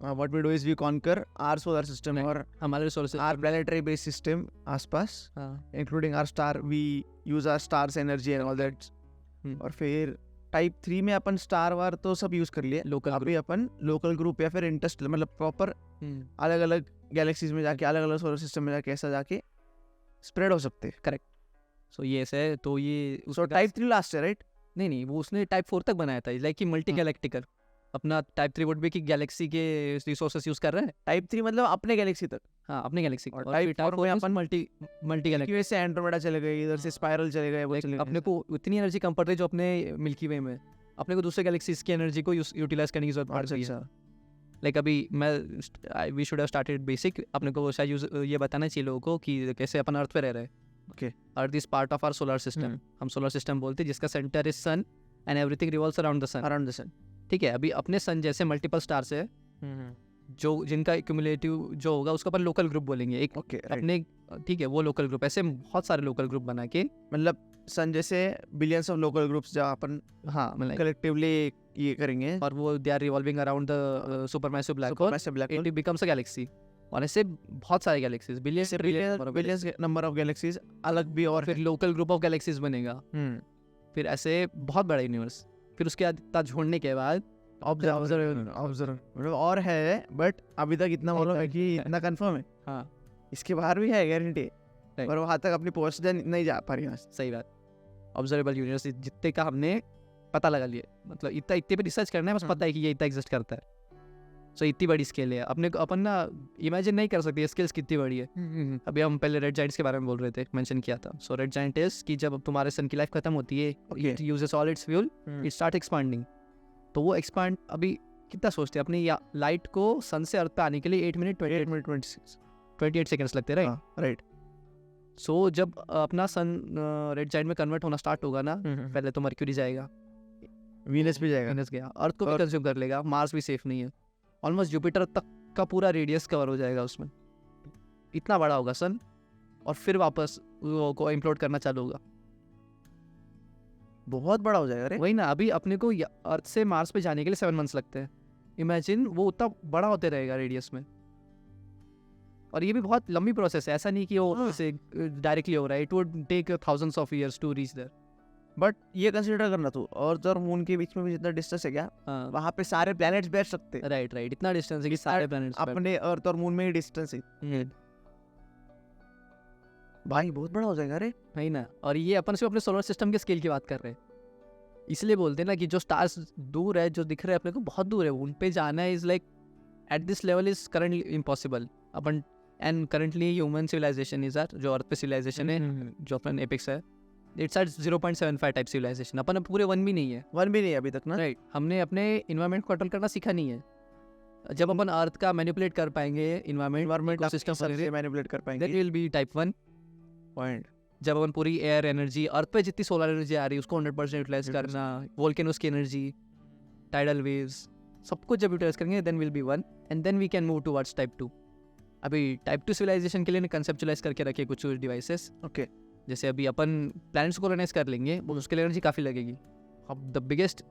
what we do is we conquer our solar system और हमारे solar system, our planetary base system आसपास, including our star, we use our star's energy and all that. और फिर type 3 में अपन star वार तो सब यूज कर लिए, अभी अपन लोकल ग्रुप या फिर इंटरस्टेलर मतलब प्रॉपर अलग अलग गैलेक्सीज में जाके, अलग अलग सोलर सिस्टम में जाके ऐसा जाके स्प्रेड हो सकते हैं। करेक्ट। सो ये ऐसे तो ये टाइप 3 लास्ट है, राइट? नहीं, वो उसने टाइप 4 तक बनाया था, लाइक कि मल्टी गैलेक्टिकल। अपना टाइप 3 वुड बी कि गैलेक्सी के रिसोर्सेस यूज कर रहे हैं। टाइप 3 मतलब अपने गैलेक्सी तक, हाँ, अपने गैलेक्सी और और टाइप फिर टाइप 4 में 4 अपन मल्टी मल्टी मिल्की वे से एंड्रोमेडा चले गए, इधर से स्पाइरल चले गए, वो लाइक चले गए। अपने को उतनी एनर्जी कम पड़ रही है जो अपने मिल्की वे में, अपने को दूसरे गैलेक्सीज की एनर्जी को यूटिलाइज करने की जरूरत पड़ रही है। लाइक अभी we should have started basic, अपने को शायद ये बताना चाहिए लोगों को कि कैसे अपन अर्थ पे रह रहे हैं। Okay. Earth is part of our solar system, हम सोलर सिस्टम बोलते हैं जिसका centre is sun and everything revolves around the sun. Around the sun, ठीक है, अभी अपने सन जैसे मल्टीपल स्टार्स है जो जिनका एक्यूमुलेटिव जो होगा उसको अपन लोकल ग्रुप बोलेंगे। एक ओके अपने, ठीक है, वो लोकल ग्रुप, ऐसे बहुत सारे लोकल ग्रुप बना के, मतलब सन जैसे बिलियंस ऑफ लोकल ग्रुप्स जहाँ अपन हाँ मतलब कलेक्टिवली ये करेंगे, और वो they are revolving around the supermassive black hole, supermassive black hole, it becomes a galaxy. और ऐसे बहुत सारे galaxies, billions billions number of galaxies अलग भी, और फिर लोकल ग्रुप ऑफ गैलेक्सीज बनेगा, फिर ऐसे बहुत बड़ा यूनिवर्स। फिर उसके बाद इतना छोड़ने के बाद ऑब्जर्व मतलब और है, बट अभी तक इतना मालूम है कि इतना कंफर्म है। हाँ, इसके बाहर भी है गारंटी, पर वहाँ तक अपनी पहुँच नहीं जा पा रही है। सही बात। ऑब्जर्वेबल यूनिवर्स जितने का हमने पता लगा लिया, मतलब इतने पे रिसर्च करना है, बस पता है कि ये इतना एग्जिस्ट करता है। सो इतनी बड़ी स्केल है, अपने को अपन ना इमेजिन नहीं कर सकते स्केल्स कितनी बड़ी है। अभी हम पहले रेड जाइंट्स के बारे में बोल रहे थे, मेंशन किया था। सो रेड जाइंट इज कि जब तुम्हारे सन की लाइफ खत्म होती है, it uses all it's fuel, it start expanding. तो वो एक्सपांड अभी कितना सोचते हैं अपनी लाइट को सन से अर्थ पे आने के लिए 8 मिनट 28 सेकंड्स लगते हैं, राइट। सो जब अपना सन रेड जाइंट में कन्वर्ट होना स्टार्ट होगा ना, पहले तो मर्क्यूरी जाएगा, वीनस भी जाएगा, वीनस गया, अर्थ को भी कंज्यूम कर लेगा, मार्स भी सेफ नहीं है, ऑलमोस्ट जुपिटर तक का पूरा रेडियस कवर हो जाएगा उसमें, इतना बड़ा होगा सन। और फिर वापस वो को इम्प्लोड करना चालू होगा, बहुत बड़ा हो जाएगा रे। वही ना, अभी अपने को अर्थ से मार्स पे जाने के लिए 7 मंथ्स लगते हैं। इमेजिन वो उतना बड़ा होते रहेगा रेडियस में, और ये भी बहुत लंबी प्रोसेस है, ऐसा नहीं कि वो ऐसे डायरेक्टली हो रहा है, it would take thousands of years to reach there. But ये कंसीडर करना तू, अर्थ और मून के बीच में भी जितना डिस्टेंस है क्या, वहाँ पे सारे प्लैनेट्स बैठ सकते हैं। राइट, इतना डिस्टेंस है कि सारे प्लैनेट्स अपने अर्थ और मून में ही डिस्टेंस है भाई, बहुत बड़ा हो जाएगा रे। नहीं ना, और ये अपन सिर्फ अपने सोलर सिस्टम के स्केल की बात कर रहे हैं, इसलिए बोलते हैं ना कि जो स्टार्स दूर है, जो दिख रहे हैं अपने को बहुत दूर है, उन पे जाना is like at this level is currently impossible. अपन and currently human civilisation is जो अर्थ पे सिविलाइजेशन है, जो अपन एपिक्स है, इट्स एट 0.75 टाइप सिविलाइजेशन। अपन पूरे 1 भी नहीं है, 1 भी नहीं है अभी तक ना। राइट, हमने अपने इन्वायरमेंट को कंट्रोल करना सीखा नहीं है। जब अपन अर्थ का मैनिपुलेट कर पाएंगे, इन्वायरमेंट सिस्टम से मैनिपुलेट कर पाएंगे, that will be type 1 point. जब अपन पूरी एयर एनर्जी, अर्थ पे जितनी सोलर एनर्जी आ रही है उसको 100% यूटिलाइज करना, वोल्केनोस की एनर्जी, टाइडल वेव्स, सब कुछ जब यूटिलाइज करेंगे, then will be 1 and then we can move towards type 2। अभी टाइप 2 सिविलाइजेशन के लिए कंसेप्चुलाइज करके रखे कुछ डिवाइसेस। ओके, जैसे अभी अपन प्लैनेट्स को कॉलोनाइज कर लेंगे, उसके लिए एनर्जी काफ़ी लगेगी। अब द बिगेस्ट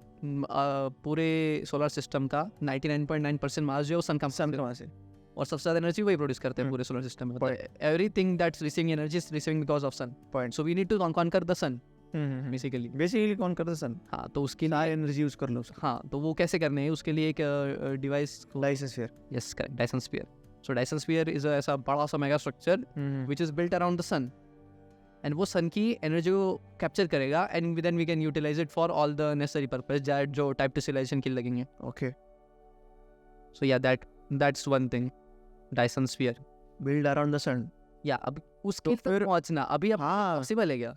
पूरे सोलर सिस्टम का 99.9% मास जो है वो सन का से, और सबसे ज़्यादा एनर्जी वही प्रोड्यूस करते हैं पूरे सोलर सिस्टम में। Everything that's receiving energy is receiving because of sun point. So we need to conquer the sun basically कौन करता सन। हाँ, तो उसके लिए एनर्जी यूज कर लो। हाँ, तो वो कैसे करने हैं, उसके लिए एक device, Dyson sphere. Yes correct, Dyson sphere. So Dyson sphere is ऐसा बड़ा सा mega structure which is built around the sun, and वो सन की एनर्जी को कैप्चर करेगा, and then we can utilise it for all the necessary purpose जो type 2 civilisation के लिए लगेंगे। Okay, so yeah that's one thing, Dyson sphere build around the sun. या अब उसके तक पहुंचना अभी पॉसिबल है क्या?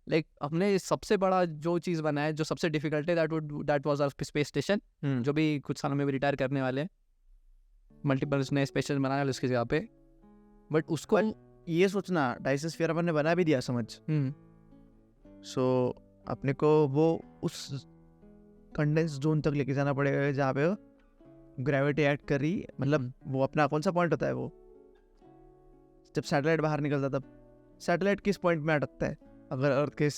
लाइक अपने सबसे बड़ा जो चीज़ बना है, जो सबसे डिफिकल्ट है, that was our space station, जो भी कुछ सालों में भी रिटायर करने वाले हैं, मल्टीपल नए स्पेशल बनाने वाले उसकी जगह पे। बट उसको ये सोचना, डायसन स्फीयर अपन ने बना भी दिया समझ, सो अपने को वो उस कंडेंस जोन तक लेके जाना पड़ेगा जहाँ पे ग्रेविटी एक्ट कर रही, मतलब वो अपना कौन सा पॉइंट होता है, वो जब सैटेलाइट बाहर निकलता तब सैटेलाइट किस पॉइंट में अटकता है अगर अर्थ के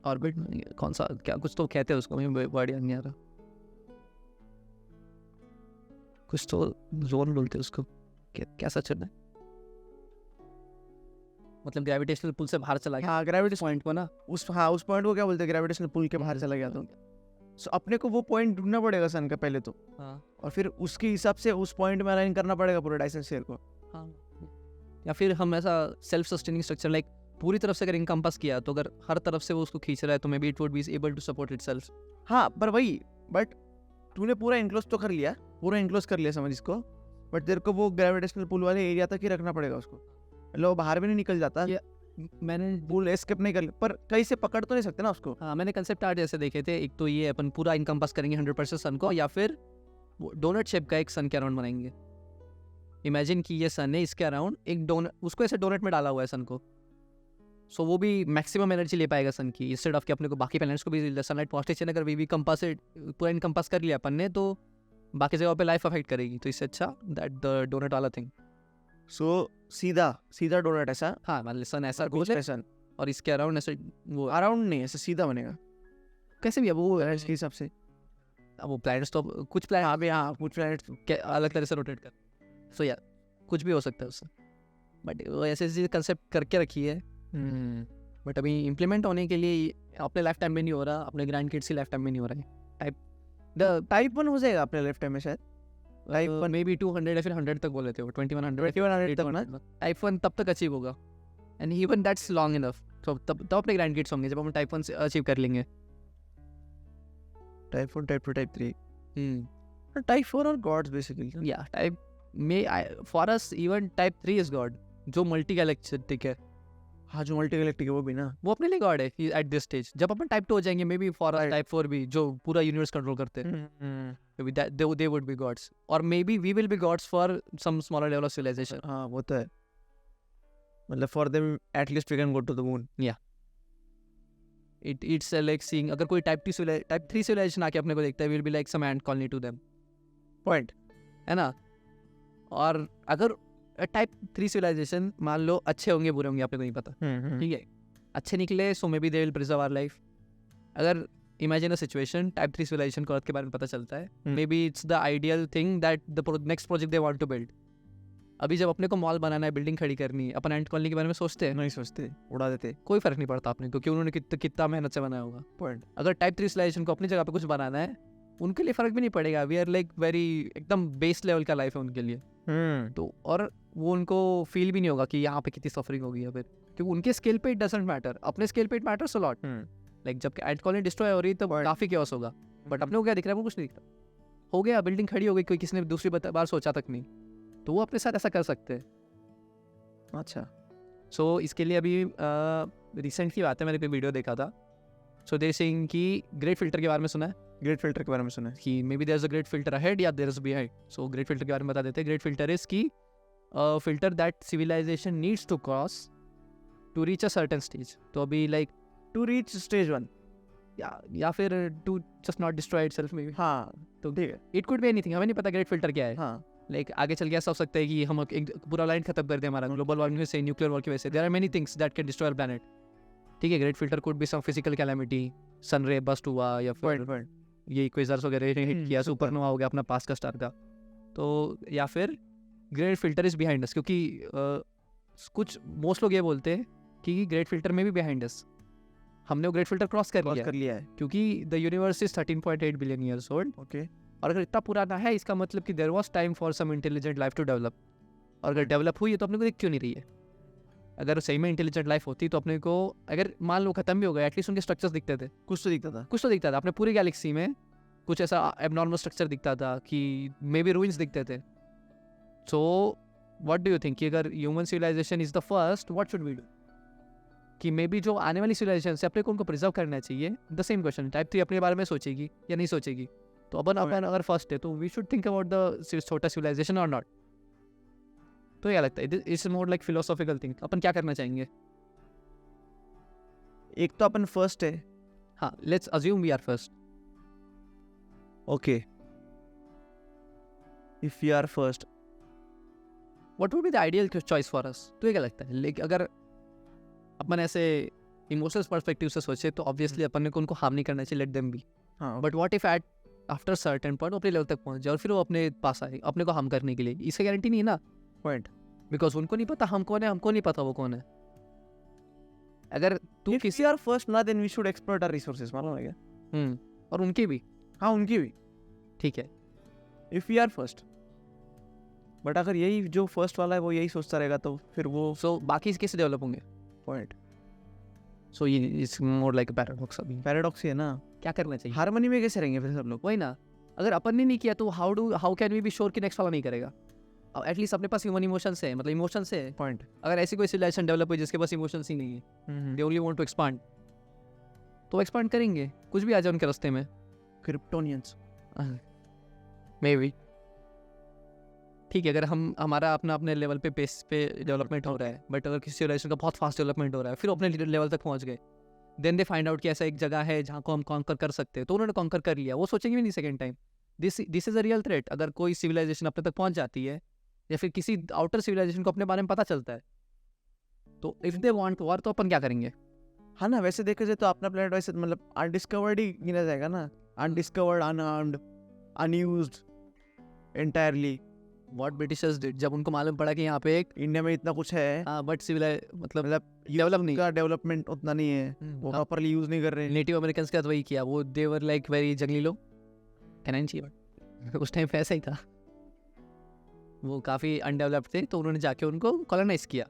ऑर्बिट में, कौन सा क्या कुछ तो कहते हैं उसको, मुझे वर्ड याद नहीं आ रहा, कुछ तो जोन बोलते हैं उसको, क्या सच है, मतलब ग्रेविटेशनल पुल से बाहर चला गया। हाँ, ग्रेविटेशनल पॉइंट को ना, उस पॉइंट को क्या बोलते हैं, ग्रेविटेशनल पुल के बाहर चला गया। तो सो अपने को वो पॉइंट ढूंढना पड़ेगा सन का पहले तो, और फिर उसके हिसाब से उस पॉइंट में अलाइन करना पड़ेगा पूरे डायसन स्फीयर को। या फिर हम ऐसा सेल्फ सस्टेनिंग स्ट्रक्चर, लाइक पूरी तरफ से अगर इनकम्पास किया, तो अगर हर तरफ से वो उसको खींच रहा है, तो maybe it would be able to support itself. हाँ, पर वही, बट तूने पूरा इनक्लोज तो कर लिया, पूरा इनक्लोज कर लिया समझ इसको, बट तेरे को वो ग्रेविटेशनल पुल वाले एरिया तक ही रखना पड़ेगा उसको, मतलब वो बाहर भी नहीं निकल जाता। मैंने पुल एस्केप नहीं कर, पर कहीं से पकड़ तो नहीं सकते ना उसको। हाँ, मैंने कंसेप्ट आर्ट जैसे देखे थे, एक तो ये अपन पूरा इनकम्पास करेंगे 100% सन को, या फिर डोनट शेप का एक सन के अराउंड बनाएंगे। इमेजिन कि ये सन है, इसके अराउंड एक डोनट, उसको ऐसे डोनट में डाला हुआ है सन को, सो वो भी मैक्सिमम एनर्जी ले पाएगा सन की, इंस्टेड ऑफ कि अपने को बाकी प्लैनेट्स को भी सनलाइट पहुंचनी चाहिए। अगर वी कंपास पूरा इनकम्पास कर लिया अपन ने, तो बाकी जगह पे लाइफ अफेक्ट करेगी, तो इससे अच्छा दैट द डोनट वाला थिंग। सो सीधा डोनट ऐसा, हाँ, मान ली सन ऐसा कुछ गोल है ऐसा और इसके अराउंड ऐसे वो अराउंड नहीं, ऐसा सीधा बनेगा कैसे भी, अब वो इसके हिसाब से। अब वो प्लैनेट्स तो कुछ प्लैनेट हाँ भी, हाँ कुछ प्लैनेट अलग तरह से रोटेट कर, सो या कुछ भी हो सकता है उससे, बट वो ऐसे ऐसे कंसेप्ट करके रखी है। बट अभी इम्प्लीमेंट होने के लिए अपने लाइफ टाइम में नहीं हो रहा, अपने ग्रैंड किड्स की लाइफ टाइम में नहीं हो रहा है। टाइप 1 हो जाएगा अपने लाइफ टाइम में शायद, टाइप 1 मे बी 200 या फिर 100 तक बोले थे वो, 2100 तक ना। टाइप 1 तब तक अचीव होगा, and even that's long enough, तो तब अपने ग्रैंड किड्स होंगे जब हम टाइप 1 अचीव कर लेंगे। टाइप 1, टाइप 2, टाइप 3, टाइप 4 और गॉड्स बेसिकली। या टाइप में for us even type 3 is God, जो मल्टी गैलेक्टिक है। हाँ, जो मल्टी गैलेक्टिक है वो भी ना, वो अपने लिए गॉड है एट दिस स्टेज। जब अपन टाइप 2 हो जाएंगे, मे बी फॉर टाइप 4 भी, जो पूरा यूनिवर्स कंट्रोल करते हैं, they would be gods, or maybe we will be gods for some smaller level of civilization. हाँ वो तो है, मतलब for them at least we can go to the moon. It's like seeing, अगर कोई type 3 civilization आके अपने को देखता है, will be like some ant colony to them. Point. है ना? और अगर टाइप 3 civilization मान लो अच्छे होंगे बुरे होंगे अपने को नहीं पता, ठीक है, अच्छे निकले so maybe they will preserve our life. अगर imagine a situation, type 3 civilization को अर्थ के बारे में पता चलता है, maybe it's the ideal thing that the next project they want to build. अभी जब अपने को मॉल बनाना है, बिल्डिंग खड़ी करनी है, अपन एंट कॉलोनी के बारे में सोचते हैं? नहीं सोचते, उड़ा देते, कोई फर्क नहीं पड़ता अपने को, क्योंकि उन्होंने कितना मेहनत से बनाया होगा। पॉइंट। अगर टाइप 3 सिविलाइजेशन को अपनी जगह पे कुछ बनाना है, उनके लिए फर्क भी नहीं पड़ेगा। वी आर लाइक वेरी एकदम बेस लेवल का लाइफ है उनके लिए, तो और वो उनको फील भी नहीं होगा कि यहाँ पे कितनी सफरिंग होगी या फिर, क्योंकि उनके स्केल पे इट डजंट मैटर, अपने स्केल पे it matters a lot. Like जब एंट कॉलोनी डिस्ट्रॉय हो रही है तो काफी केओस होगा, बट अपने को क्या दिख रहा है? वो कुछ नहीं दिख रहा, हो गया, बिल्डिंग खड़ी हो गई, कोई किसी ने दूसरी बार सोचा तक नहीं, तो वो अपने साथ ऐसा कर सकते हैं। अच्छा, सो इसके लिए अभी रिसेंट की बात है, मैंने कोई वीडियो देखा था, सो देयर सेइंग कि ग्रेट फिल्टर के बारे में सुना है? ग्रेट फिल्टर के बारे में सुना है कि maybe there is a great filter ahead या there is behind. So great filter के बारे में बता देते हैं। ग्रेट फिल्टर इज की filter that civilisation needs to cross to reach a certain stage. तो अभी लाइक टू रीच स्टेज 1 या फिर to just not destroy itself maybe. हाँ, तो ठीक है, इट कुड बी एनीथिंग, हमें नहीं पता ग्रेट फिल्टर क्या है। हाँ, लाइक आगे चल के ऐसा हो सकता है कि हम एक पूरा लाइन खत्म कर दें हमारा ग्लोबल वार्मिंग से, न्यूक्लियर वॉर की वजह से। There are many things that can destroy planet, ठीक है। Great filter could be some physical calamity, sun ray burst हुआ, या फिर ये क्वेज़र्स वगैरह ने हिट किया, सुपरनोवा हो गया अपना पास का स्टार का, तो या फिर great filter is behind us, क्योंकि कुछ मोस्ट लोग ये बोलते हैं कि ग्रेट फिल्टर में भी बिहाइंड अस, हमने वो ग्रेट फिल्टर क्रॉस कर लिया है, क्योंकि the universe is 13.8 billion years old. Okay, और अगर इतना पुराना है, इसका मतलब कि there was time for some intelligent life to develop, और अगर डेवलप हुई है तो अपने को दिख क्यों नहीं रही है? अगर सही में इंटेलिजेंट लाइफ होती तो अपने को, अगर मान लो खत्म भी हो गया, एटलीस्ट उनके स्ट्रक्चर्स दिखते थे, कुछ तो दिखता था। अपने पूरी गैलेक्सी में कुछ ऐसा एबनॉर्मल स्ट्रक्चर दिखता था कि मे बी रूइंस दिखते थे। So what do you think कि अगर human civilisation is the first, what should we do? कि मे बी जो आने वाली सिविलाइजेशन से अपने को उनको प्रिजर्व करना चाहिए। द सेम क्वेश्चन, टाइप 3 अपने बारे में सोचेगी या नहीं सोचेगी? तो अपन अगर फर्स्ट है तो we should think about the छोटा सिविलाइजेशन और नॉट। तो क्या लगता है, it's more like philosophical thing, अपन क्या करना चाहेंगे? एक तो अपन फर्स्ट है, हाँ, let's assume we are first. Okay, if we are first, what would be the ideal choice for us? तो क्या लगता है? लेकिन अगर अपन ऐसे इमोशनल पर्सपेक्टिव से सोचे तो ऑब्वियसली अपन को उनको हार्म नहीं करना चाहिए, लेट देम बी। हाँ, but what if at after certain point अपने लेवल तक पहुंच जाए और फिर वो अपने पास आए अपने को हार्म करने के लिए? इसका गारंटी नहीं है ना, पॉइंट, बिकॉज उनको नहीं पता हम कौन है, हमको नहीं पता वो कौन है। अगर तू किसी आर फर्स्ट ना, then we should exploit our resources, मालूम है क्या? और उनकी भी, हाँ उनकी भी, ठीक है, if we are first. But अगर यही जो फर्स्ट वाला है वो यही सोचता रहेगा तो फिर वो सो बाकी कैसे डेवलप होंगे? पॉइंट। सो ये इट्स मोर लाइक पैराडॉक्स। अभी पैराडॉक्स ही है ना, क्या करना चाहिए? हार्मनी में कैसे रहेंगे फिर सब लोग? वही ना, अगर अपन ने नहीं किया तो how can we be sure कि नेक्स्ट वाला नहीं करेगा? एटलीस्ट अपने पास ह्यूमन इमोशंस है, मतलब इमोशंस है। पॉइंट। अगर ऐसी कोई सिविलाइजेशन डेवलप हुई जिसके पास इमोशंस ही नहीं है, they only want to expand, तो एक्सपांड करेंगे, कुछ भी आ जाए उनके रास्ते में। क्रिप्टोनियंस मे बी ठीक है, अगर हमारा अपने लेवल पे पेस पे डेवलपमेंट हो रहा है, बट अगर किसी सिविलाइजेशन का बहुत फास्ट डेवलपमेंट हो रहा है, फिर अपने लेवल तक पहुंच गए, देन दे फाइंड आउट कि ऐसा एक जगह है जहाँ को हम कॉन्कर कर सकते हैं, तो उन्होंने कॉन्कर कर लिया, वो सोचेंगे भी नहीं second time. This is a real threat. अगर कोई सिविलाइजेशन अपने तक पहुंच जाती है या फिर किसी आउटर सिविलाइजेशन को अपने बारे में पता चलता है, तो इफ दे वांट वॉर, तो अपन क्या करेंगे? हाँ ना, वैसे देखा जाए तो अपना प्लेनेट वैसे मतलब अनडिस्कवर्ड ही गिना जाएगा ना, undiscovered, unarmoured, unused entirely. What Britishers did, जब उनको मालूम पड़ा कि यहाँ पे एक इंडिया में इतना कुछ है, हाँ बट सिविलाइज मतलब डेवलप नहीं का डेवलपमेंट उतना नहीं है, वो प्रॉपर्ली यूज नहीं कर रहे। नेटिव अमेरिकन के साथ वही किया, वो दे वर लाइक वेरी जंगली लोग, कहना नहीं चाहिए उस टाइम पे ऐसा ही था, वो काफ़ी अनडेवलप्ड थे, तो उन्होंने जाके उनको कॉलोनाइज किया।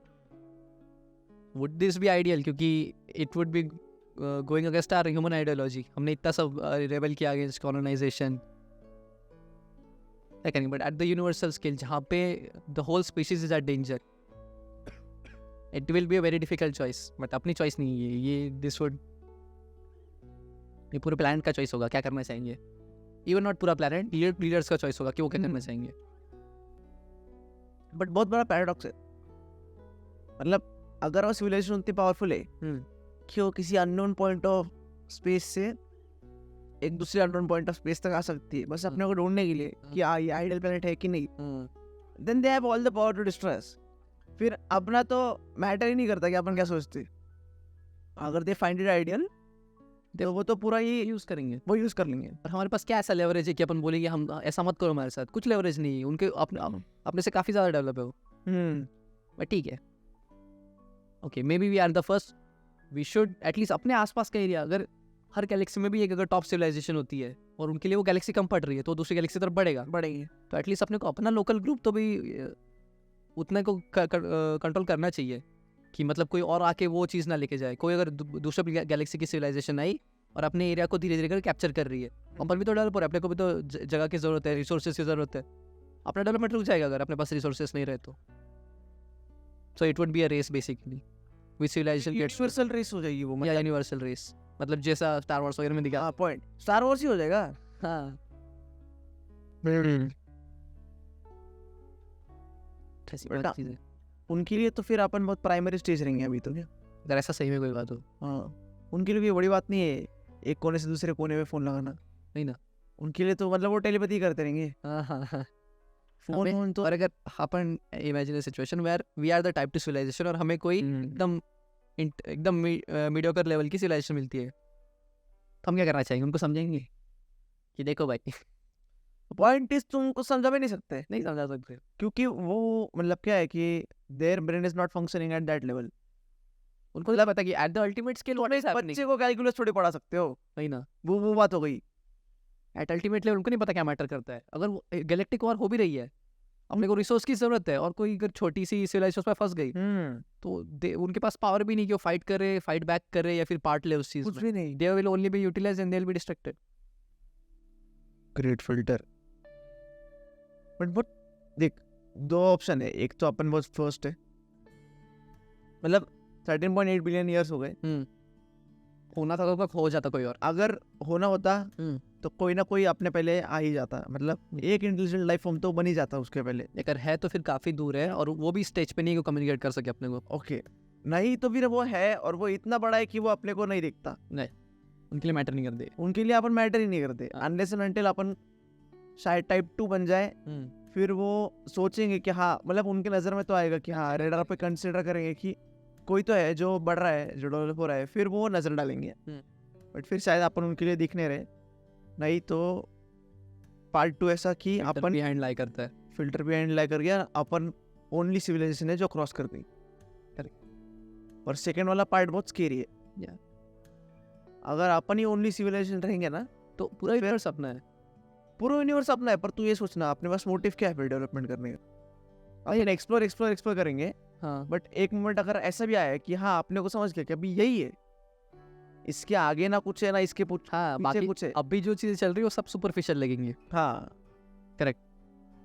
Would this be ideal? क्योंकि it would be going against our human ideology. हमने इतना सब रेबल किया against colonization, but at the universal scale जहाँ पे the whole species is at danger, it will be a very difficult choice. But अपनी choice नहीं है ये, दिस वुड, ये पूरे प्लैनेट का चॉइस होगा क्या करना चाहेंगे। इवन नॉट पूरा प्लैनेट, लीडर्स का चॉइस होगा कि वो क्या करना चाहेंगे। बट बहुत बड़ा पैराडॉक्स है, मतलब अगर वो सिविलाइजेशन उतनी पावरफुल है कि वो किसी अननोन पॉइंट ऑफ स्पेस से एक दूसरे अननोन पॉइंट ऑफ स्पेस तक आ सकती है, बस अपने को ढूंढने के लिए कि ये आइडियल प्लैनेट है कि नहीं, then they have all the power to destroy us. फिर अपना तो मैटर ही नहीं करता कि अपन क्या सोचते, अगर दे फाइंड इट आइडियल तो वो तो पूरा ही यूज करेंगे, वो यूज कर लेंगे। पर हमारे पास क्या ऐसा लेवरेज है कि अपन बोलेंगे हम ऐसा मत करो हमारे साथ? कुछ लेवरेज नहीं है, उनके अपने से काफ़ी ज़्यादा डेवलप है वो। बट ठीक है, okay, maybe we are the first, we should at least अपने आसपास का एरिया, अगर हर गैलेक्सी में भी एक अगर टॉप सिविलाइजेशन होती है और उनके लिए वो गैलेक्सी कम पड़ रही है, तो दूसरी गैलेक्सी तरफ बढ़ेंगे, तो एटलीस्ट अपने को अपना लोकल ग्रुप तो भी उतने को कंट्रोल करना चाहिए कि मतलब कोई और आके वो चीज़ ना लेके जाए। कोई अगर दूसरे गैलेक्सी की सिविलाइजेशन आई और अपने एरिया को धीरे धीरे कर कैप्चर कर रही है, अपन भी तो डेवलप हो रहा है, अपने को भी तो जगह की ज़रूरत है, रिसोर्सेज की ज़रूरत है। अपना डेवलपमेंट रुक जाएगा अगर अपने पास रिसोर्सेज नहीं रहे तो। So it would be a race basically, which civilisation universal race हो जाएगी वो, मतलब यूनिवर्सल रेस, मतलब जैसा स्टार वॉर्स वगैरह में दिखा। हाँ, पॉइंट स्टार वॉर्स ही हो जाएगा। हाँ, उनके लिए तो फिर अपन बहुत प्राइमरी स्टेज रहेंगे अभी तो, क्या अगर ऐसा सही में कोई बात हो। हाँ, उनके लिए बड़ी बात नहीं है एक कोने से दूसरे कोने में फोन लगाना, नहीं ना, उनके लिए तो मतलब वो टेलीपैथी करते रहेंगे। फोन तो, और अगर अपन imagine a situation where we are the type two civilization और हमें कोई एकदम मीडियोकर लेवल की सिविलाइजेशन मिलती है, तो हम क्या करना चाहेंगे? उनको समझेंगे कि देखो भाई, पॉइंट इज तुमको समझा भी नहीं सकते, नहीं समझा सकते, क्योंकि वो मतलब क्या है कि their brain is not functioning at that level. उनको मतलब पता कि at the ultimate scale what is happening. बच्चे को कैलकुलस थोड़ी पढ़ा सकते हो, नहीं ना, वो बात हो गई। एट अल्टीमेट लेवल उनको नहीं पता क्या मैटर करता है। अगर गैलेक्टिक वॉर हो भी रही है, अपने को रिसोर्स की जरूरत है, और कोई अगर छोटी सी सिविलाइजेशन उसमें फंस गई तो उनके पास पावर भी नहीं कि वो फाइट करे, फाइट बैक करे या फिर पार्ट ले उस चीज कुछ भी नहीं। They will only be utilised and they will be distracted. Great filter. But देख, दो ऑप्शन है, एक तो अपन बहुत फर्स्ट है, मतलब 13.8 बिलियन ईयर्स हो गए, होना था तो हो जाता कोई और। अगर होना होता तो कोई ना कोई अपने पहले आ ही जाता, मतलब एक इंटेलिजेंट लाइफ फॉर्म तो बन ही जाता उसके पहले। अगर है तो फिर काफी दूर है और वो भी स्टेज पे नहीं कम्युनिकेट कर सके अपने को। ओके, नहीं तो फिर वो है और वो इतना बड़ा है कि वो अपने को नहीं दिखता, नहीं उनके लिए मैटर नहीं करते, उनके लिए अपन मैटर ही नहीं करते। अनलेस एंड अनटिल अपन शायद टाइप 2 बन जाए, फिर वो सोचेंगे कि हाँ, मतलब उनके नज़र में तो आएगा कि हाँ, रेडार पे कंसिडर करेंगे कि कोई तो है जो बढ़ रहा है, जो डेवलप हो रहा है, फिर वो नज़र डालेंगे। बट फिर शायद अपन उनके लिए दिखने रहे, नहीं तो पार्ट 2 ऐसा कि अपन बिहाइंड लाई करता है, फिल्टर बिहाइंड लाई कर गया, अपन ओनली सिविलाइजेशन है जो क्रॉस कर गई। और सेकेंड वाला पार्ट बहुत स्केरी है। अगर अपन ही ओनली सिविलाइजेशन रहेंगे ना, तो पूरा यूनिवर्स अपना है, पूरा यूनिवर्स अपना है। पर तू ये सोचना, अपने पास मोटिव क्या है फिर डेवलपमेंट करने का? और एक्सप्लोर करेंगे, हाँ, बट एक मोमेंट अगर ऐसा भी आया कि हाँ, अपने को समझ गया कि अभी यही है, इसके आगे ना कुछ है ना इसके हाँ, पीछे बाकी कुछ है। अभी जो चीजें चल रही है वो सब सुपरफिशियल लगेंगी। हाँ Correct.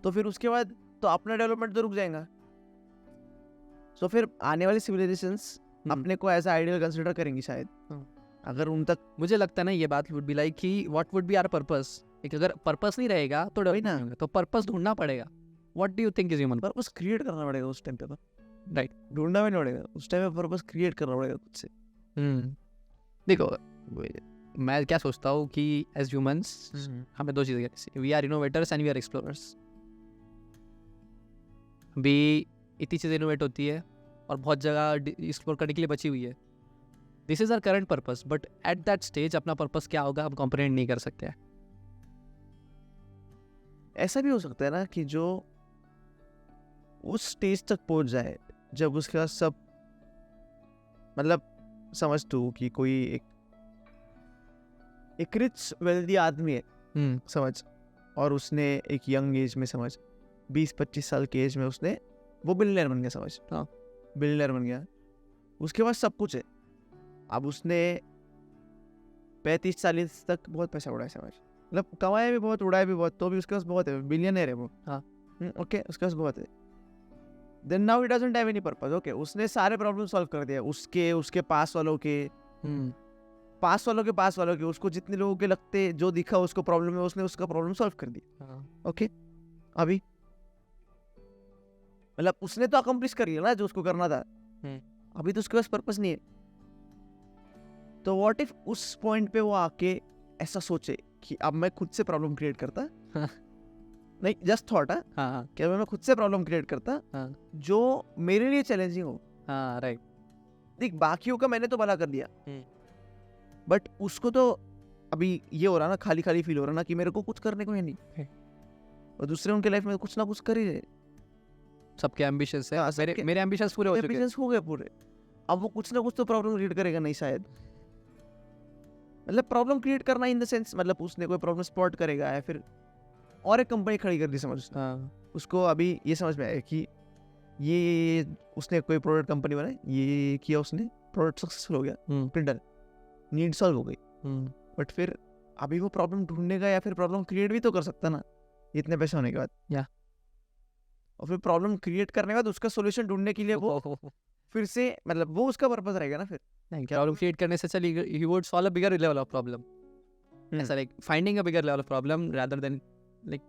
तो फिर उसके बाद तो अपना डेवलपमेंट तो रुक जाएगा। तो फिर आने वाली सिविलाइजेशंस अपने को एज आइडियल कंसिडर करेंगी शायद, अगर उन तक। मुझे लगता है ना ये बात वुड बी लाइक कि what would be our purpose. एक अगर पर्पस नहीं रहेगा तो वही ना। डेवलप नहीं होगा, तो पर्पस ढूंढना पड़ेगा। What do you think is human? Purpose create करना पड़ेगा उस टाइम पे तो। Right. ढूंढना भी नहीं पड़ेगा उस टाइम पे, पर्पस क्रिएट करना पड़ेगा खुद से। देखो मैं क्या सोचता हूँ कि एज ह्यूमंस हमें दो चीज़ें करनी, we are innovators and we are explorers. अभी इतनी चीज़ें इनोवेट होती है और बहुत जगह एक्सप्लोर करने के लिए बची हुई है। This is our current purpose, but at that stage अपना पर्पस क्या होगा हम कॉम्प्रिहेंड नहीं कर सकते हैं। ऐसा भी हो सकता है ना कि जो उस स्टेज तक पहुंच जाए जब उसके पास सब, मतलब समझ तू कि कोई एक रिच वेल्दी आदमी है, समझ, और उसने एक यंग एज में, समझ 20-25 साल के एज में उसने वो बिलियनर बन गया, समझ। हाँ। बिलियनर बन गया, उसके पास सब कुछ है। अब उसने 35-40 तक बहुत पैसा उड़ाया, समझ, मतलब कमाया भी बहुत, उड़ाया भी बहुत, तो भी उसके पास बहुत है, बिलियनर है वो। हाँ। ओके, उसके पास बहुत है। Then now he doesn't have any purpose. Okay, उसने सारे प्रॉब्लम सॉल्व कर दिया, उसके पास वालों के, पास वालों के, उसको जितने लोगों के लगते जो दिखा उसको प्रॉब्लम है, उसने उसका प्रॉब्लम सॉल्व कर दिया। ओके, अभी मतलब उसने तो अकम्प्लिश कर लिया ना जो उसको करना था। अभी तो उसके पास पर्पस नहीं है। तो व्हाट इफ उस पॉइंट पे वो आके ऐसा सोचे कि अब मैं खुद से प्रॉब्लम क्रिएट करता, नहीं जस्ट थॉट, क्या मैं खुद से प्रॉब्लम क्रिएट करता जो मेरे लिए चैलेंजिंग हो। राइट। देख, बाकियों का मैंने तो भला कर दिया, बट उसको तो अभी ये हो रहा ना, खाली खाली फील हो रहा ना कि मेरे को कुछ करने को है नहीं, और दूसरे उनके लाइफ में कुछ ना कुछ कर ही रहे। सबके एम्बिशंस है, मेरे एम्बिशंस पूरे हो चुके हैं। हो गए पूरे, अब वो कुछ ना कुछ तो प्रॉब्लम क्रिएट करेगा नहीं शायद। मतलब प्रॉब्लम क्रिएट करना इन द सेंस, मतलब उसने कोई प्रॉब्लम स्पॉट करेगा या फिर और एक कंपनी खड़ी कर दी, समझ उसने। उसको अभी ये समझ में आया कि ये उसने कोई प्रोडक्ट कंपनी बनाई, ये किया उसने, प्रोडक्ट सक्सेसफुल हो गया, प्रिंटर, नीड सॉल्व हो गई। बट फिर अभी वो प्रॉब्लम ढूंढने का या फिर प्रॉब्लम क्रिएट भी तो कर सकता ना इतने पैसे होने के बाद। और फिर प्रॉब्लम क्रिएट करने के बाद उसका सोल्यूशन ढूंढने के लिए वो फिर से, मतलब वो उसका पर्पस रहेगा ना। फिर नहीं, प्रॉब्लम क्रिएट करने से चली, he would solve a bigger level of problem. ऐसा like finding a bigger level of problem rather than like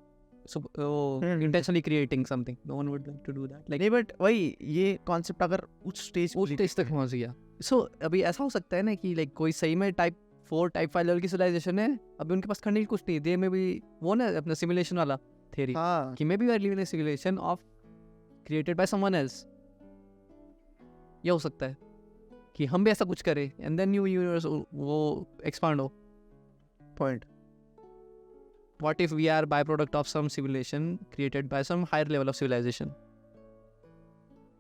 intentionally creating something. No one would like to do that. Like, नहीं, but वही ये concept अगर उस stage तक पहुंच गया, so अभी ऐसा हो सकता है ना कि like कोई सही में टाइप 4 टाइप 5 लेवल की सिविलाइजेशन है, अभी उनके पास करने की कुछ नहीं, दे में भी वो ना अपना सिमुलेशन वाला थ्योरी कि maybe we are living in a simulation of created by someone else. ये हो सकता है कि हम भी ऐसा कुछ करें एंड देन न्यू यूनिवर्स वो एक्सपांड हो। Point, what if we are by product of some civilisation created by some higher level of civilisation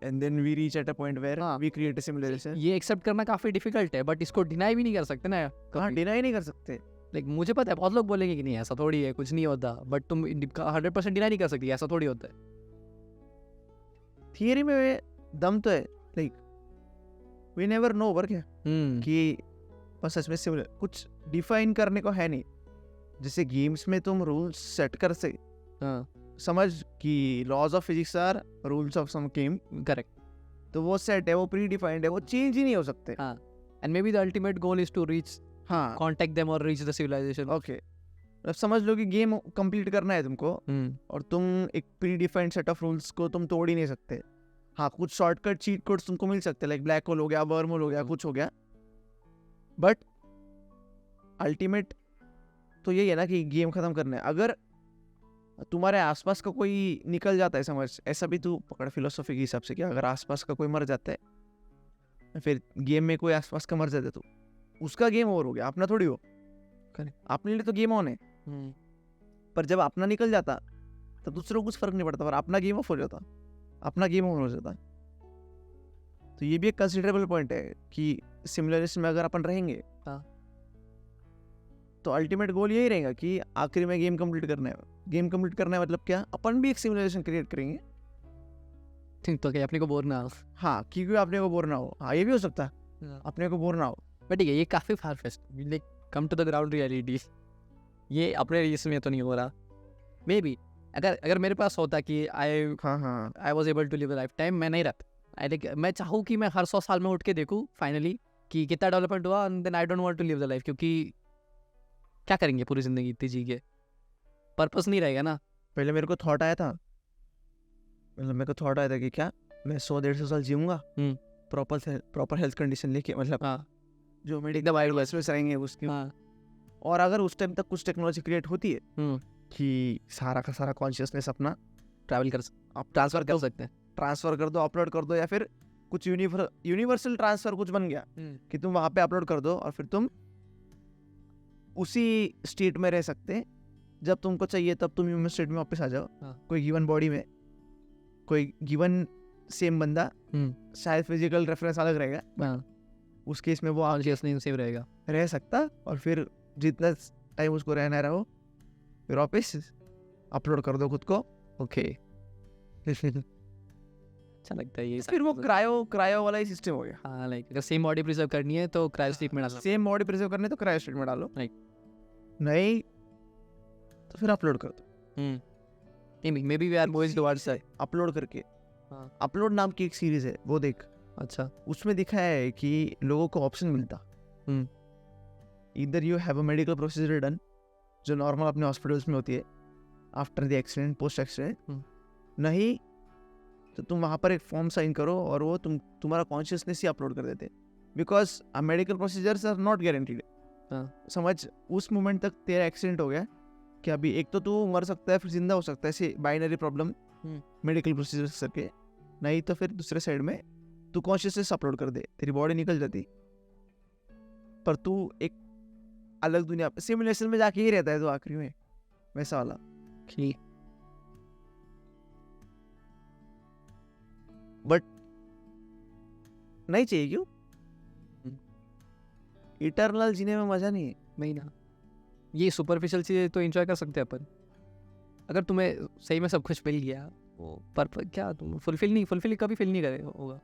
and then we reach at a point where we create a simulation. ये accept करना काफी difficult है, but इसको deny भी नहीं कर सकते ना। हाँ, डिनाई नहीं कर सकते। लाइक मुझे पता है बहुत लोग बोलेंगे कि नहीं ऐसा थोड़ी है, कुछ नहीं होता, बट तुम 100% डिनाई नहीं कर सकती ऐसा थोड़ी होता है। थियरी में दम तो है, like we never know over क्या कि बस सच में सिमिलर कुछ डिफाइन करने को है नहीं। जैसे गेम्स में तुम रूल्स सेट कर से, समझ कि laws of physics are rules of some game, correct, तो वो सेट है, वो प्री डिफाइंड है, वो चेंज ही नहीं हो सकते। And maybe the ultimate goal is to reach, contact them और रीच द सिविलाइजेशन। ओके, अब समझ लो कि गेम कंप्लीट करना है तुमको, और तुम एक pre defined set of rules को तुम तोड़ ही नहीं सकते। हाँ, कुछ शॉर्टकट चीट कोड्स तुमको मिल सकते हैं, लाइक ब्लैक होल हो गया, वर्म होल हो गया, कुछ हो गया, बट अल्टीमेट तो यही है ना कि गेम खत्म करना है। अगर तुम्हारे आसपास का कोई निकल जाता है, समझ, ऐसा भी तू पकड़ फिलोसॉफी के हिसाब से, कि अगर आसपास का कोई मर जाता है, फिर गेम में कोई आसपास का मर जाता है, तो उसका गेम ओवर हो गया, अपना थोड़ी हो। अपने लिए तो गेम ऑन है, पर जब अपना निकल जाता तो दूसरों को कुछ फर्क नहीं पड़ता, पर अपना गेम ऑफ हो जाता, अपना गेम ओवर हो जाता। तो ये भी एक कंसिडरेबल पॉइंट है कि सिमुलेशन में अगर अपन रहेंगे तो अल्टीमेट गोल यही रहेगा कि आखिरी में गेम कंप्लीट करना है। गेम कंप्लीट करना है मतलब क्या, अपन भी एक सिमुलेशन क्रिएट करेंगे, ठीक, तो क्या अपने को बोर ना हो। हाँ, क्योंकि अपने को बोर ना हो। हाँ, ये भी हो सकता है अपने को बोर ना हो, बट ठीक है, ये काफ़ी far fetched, like come to the ground reality, ये अपने इसमें तो नहीं हो रहा। मे बी अगर मेरे पास होता कि I was able to live lifetime, मैं नहीं रहता। लाइक मैं चाहूँ कि मैं हर 100 साल में उठ के देखूँ फाइनली कि कितना डेवलपमेंट हुआ, and then I don't want to live the life, क्योंकि क्या करेंगे पूरी ज़िंदगी इतनी जी के, पर्पस नहीं रहेगा ना। पहले मेरे को थॉट आया था, मतलब मेरे को थॉट आया था कि क्या मैं 100-150 साल जीऊँगा प्रॉपर हेल्थ कंडीशन लेके, मतलब जो मेडिकल वायरलेस में रहेंगे उसकी। और अगर उस टाइम तक कुछ टेक्नोलॉजी क्रिएट होती है कि सारा का सारा कॉन्शियसनेस अपना ट्रांसफर कर सकते हैं, ट्रांसफर कर दो, अपलोड कर दो, या फिर कुछ यूनिवर्सल ट्रांसफर कुछ बन गया कि तुम वहाँ पे अपलोड कर दो और फिर तुम उसी स्टेट में रह सकते हैं, जब तुमको चाहिए तब तुम ह्यूमन स्टेट में वापस आ जाओ। कोई गिवन बॉडी में कोई गिवन सेम बंदा, शायद फिजिकल रेफरेंस अलग रहेगा, उस केस में वो सेम रहेगा, रह सकता, और फिर जितना टाइम उसको रहना रहो फिर वापस अपलोड कर दो खुद को। ओके अच्छा लगता है ये। फिर वो क्रायो वाला ही सिस्टम हो गया। हाँ, लाइक अगर सेम बॉडी प्रिजर्व करनी है तो क्रायो स्टेट में डालो, सेम बॉडी प्रिजर्व करनी है तो क्रायो स्टेट में डालो, नहीं तो फिर अपलोड कर दो। Maybe we are moving towards upload करके, अपलोड नाम की एक सीरीज है, वो देख। अच्छा, उसमें दिखाया है कि लोगों को ऑप्शन मिलता, इधर you have a medical procedure done, जो नॉर्मल अपने हॉस्पिटल्स में होती है after the accident, post accident, नहीं तो तुम वहाँ पर एक फॉर्म साइन करो और वो तुम्हारा कॉन्शियसनेस ही अपलोड कर देते, because medical procedures are not guaranteed. समझ, उस मोमेंट तक तेरा एक्सीडेंट हो गया कि अभी एक तो तू मर सकता है फिर जिंदा हो सकता है, ऐसे बाइनरी प्रॉब्लम मेडिकल प्रोसीजर्स करके, नहीं तो फिर दूसरे साइड में तू कॉन्शियसनेस अपलोड कर दे, तेरी बॉडी निकल जाती पर तू एक अलग दुनिया सिमुलेशन में जाके ही रहता है तो आखिरी में, वैसा वाला। बट नहीं चाहिए, क्यों? इटर्नल जीने में मजा नहीं है। नहीं ना, ये सुपरफिशियल चीजें तो एंजॉय कर सकते हैं अपन, अगर तुम्हें सही में सब कुछ मिल गया, वो पर क्या तुम फुलफिल कभी फील नहीं करे होगा,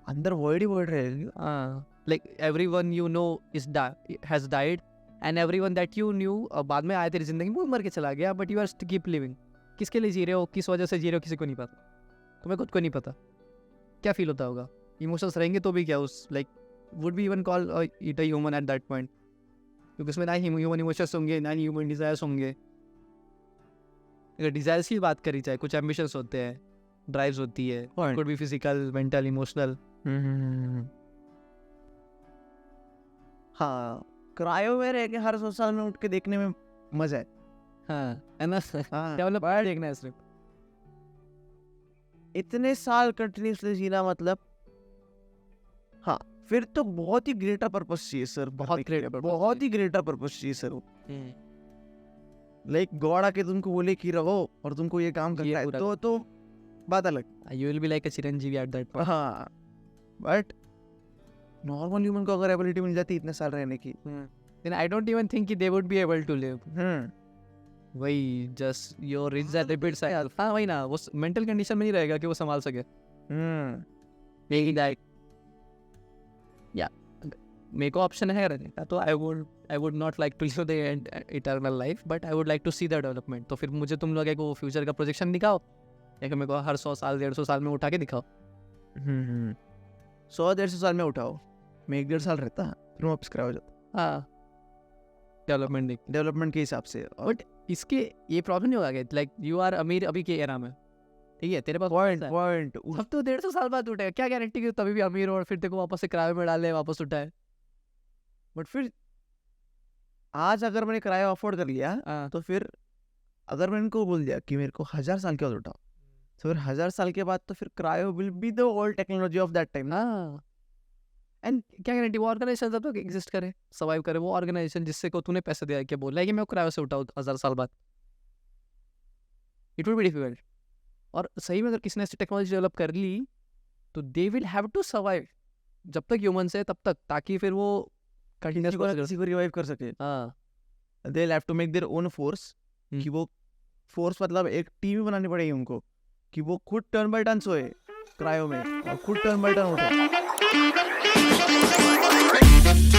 अंदर वॉइड ही वॉइड रहेगा। Like everyone you know has died, and everyone that you new बाद में आया तेरी जिंदगी में, वो मर के चला गया, but you are still keep living. किसके लिए जी रहे हो, किस वजह से जी रहे हो, किसी को नहीं पता, तुम्हें खुद को नहीं पता क्या फील होता होगा। इमोशंस रहेंगे तो भी क्या, उस like would be even call it a human at that point, क्योंकि उसमें ना ह्यूमन इमोशंस होंगे ना ह्यूमन डिजायर्स होंगे। अगर डिजायर्स की बात करी जाए, कुछ एम्बिशंस होते हैं, ड्राइव्स होती है, could be physical, mental, emotional. हाँ, क्रायो में रह के हर 100 साल में उठ के देखने में मजा है। हाँ, है ना, क्या मतलब बाहर देखना है सिर्फ, इतने साल कंटिन्यूसली जीना, मतलब हाँ, फिर तो बहुत ही ग्रेटर पर्पस चाहिए सर, बहुत ही ग्रेटर पर्पस चाहिए सर। लाइक गॉड आके तुमको बोले कि रहो और तुमको ये काम करना है, तो बात अलग, you will be like a चिरंजीवी एट दैट पॉइंट। हाँ, बट नॉर्मल ह्यूमन को अगर एबिलिटी मिल जाती इतने साल रहने की, then I don't even think कि they would be able to live. वही just your reach that repeat cycle. हाँ वही ना, वो मेंटल कंडीशन में नहीं रहेगा कि वो संभाल सके। मेरी दैट या मेरे को ऑप्शन है रहने का, तो I would not like to live the eternal life, but I would like to see the development. तो फिर मुझे तुम लोग एक वो फ्यूचर का प्रोजेक्शन दिखाओ, या कि मेरे को हर 100 साल 150 साल में उठा के दिखाओ। 100-150 साल में उठाओ, मैं 1-1.5 साल रहता फिर वापस करा हो जाता। हाँ, डेवलपमेंट के हिसाब से। बट इसके ये प्रॉब्लम नहीं होगा, लाइक यू आर अमीर अभी के एरा में, ठीक है, तेरे पास पॉइंट अब तो 150 साल बाद उठेगा, क्या गारंटी कि तभी भी अमीर हो और फिर तेरे को वापस से किराए में डाले वापस उठाए। बट फिर आज अगर मैंने किराया अफोर्ड कर लिया, तो फिर अगर मैंने इनको बोल दिया कि मेरे को 1000 साल के बाद उठाओ, तो फिर 1000 साल के बाद तो फिर cryo will be the old technology of that time ना। एंड क्या गारंटी वो ऑर्गेनाइजेशन तब तक एग्जिस्ट करे, सर्वाइव करे, वो ऑर्गेनाइजेशन जिससे को तूने पैसे दिया, क्या बोल रहा है कि मैं क्रायो से उठाऊं 1000 साल बाद। It will be difficult. और सही में अगर किसी ने ऐसी टेक्नोलॉजी डेवलप कर ली तो they will have to survive जब तक ह्यूमंस है तब तक, ताकि फिर वो किसी को रिवाइव कर सके। They will have to make their own force, कि वो फोर्स मतलब एक टीम बनानी पड़ेगी उनको, कि वो खुद टर्न बाय टर्न सोए क्रायो में और खुद टर्न बाय टर्न उठे। है।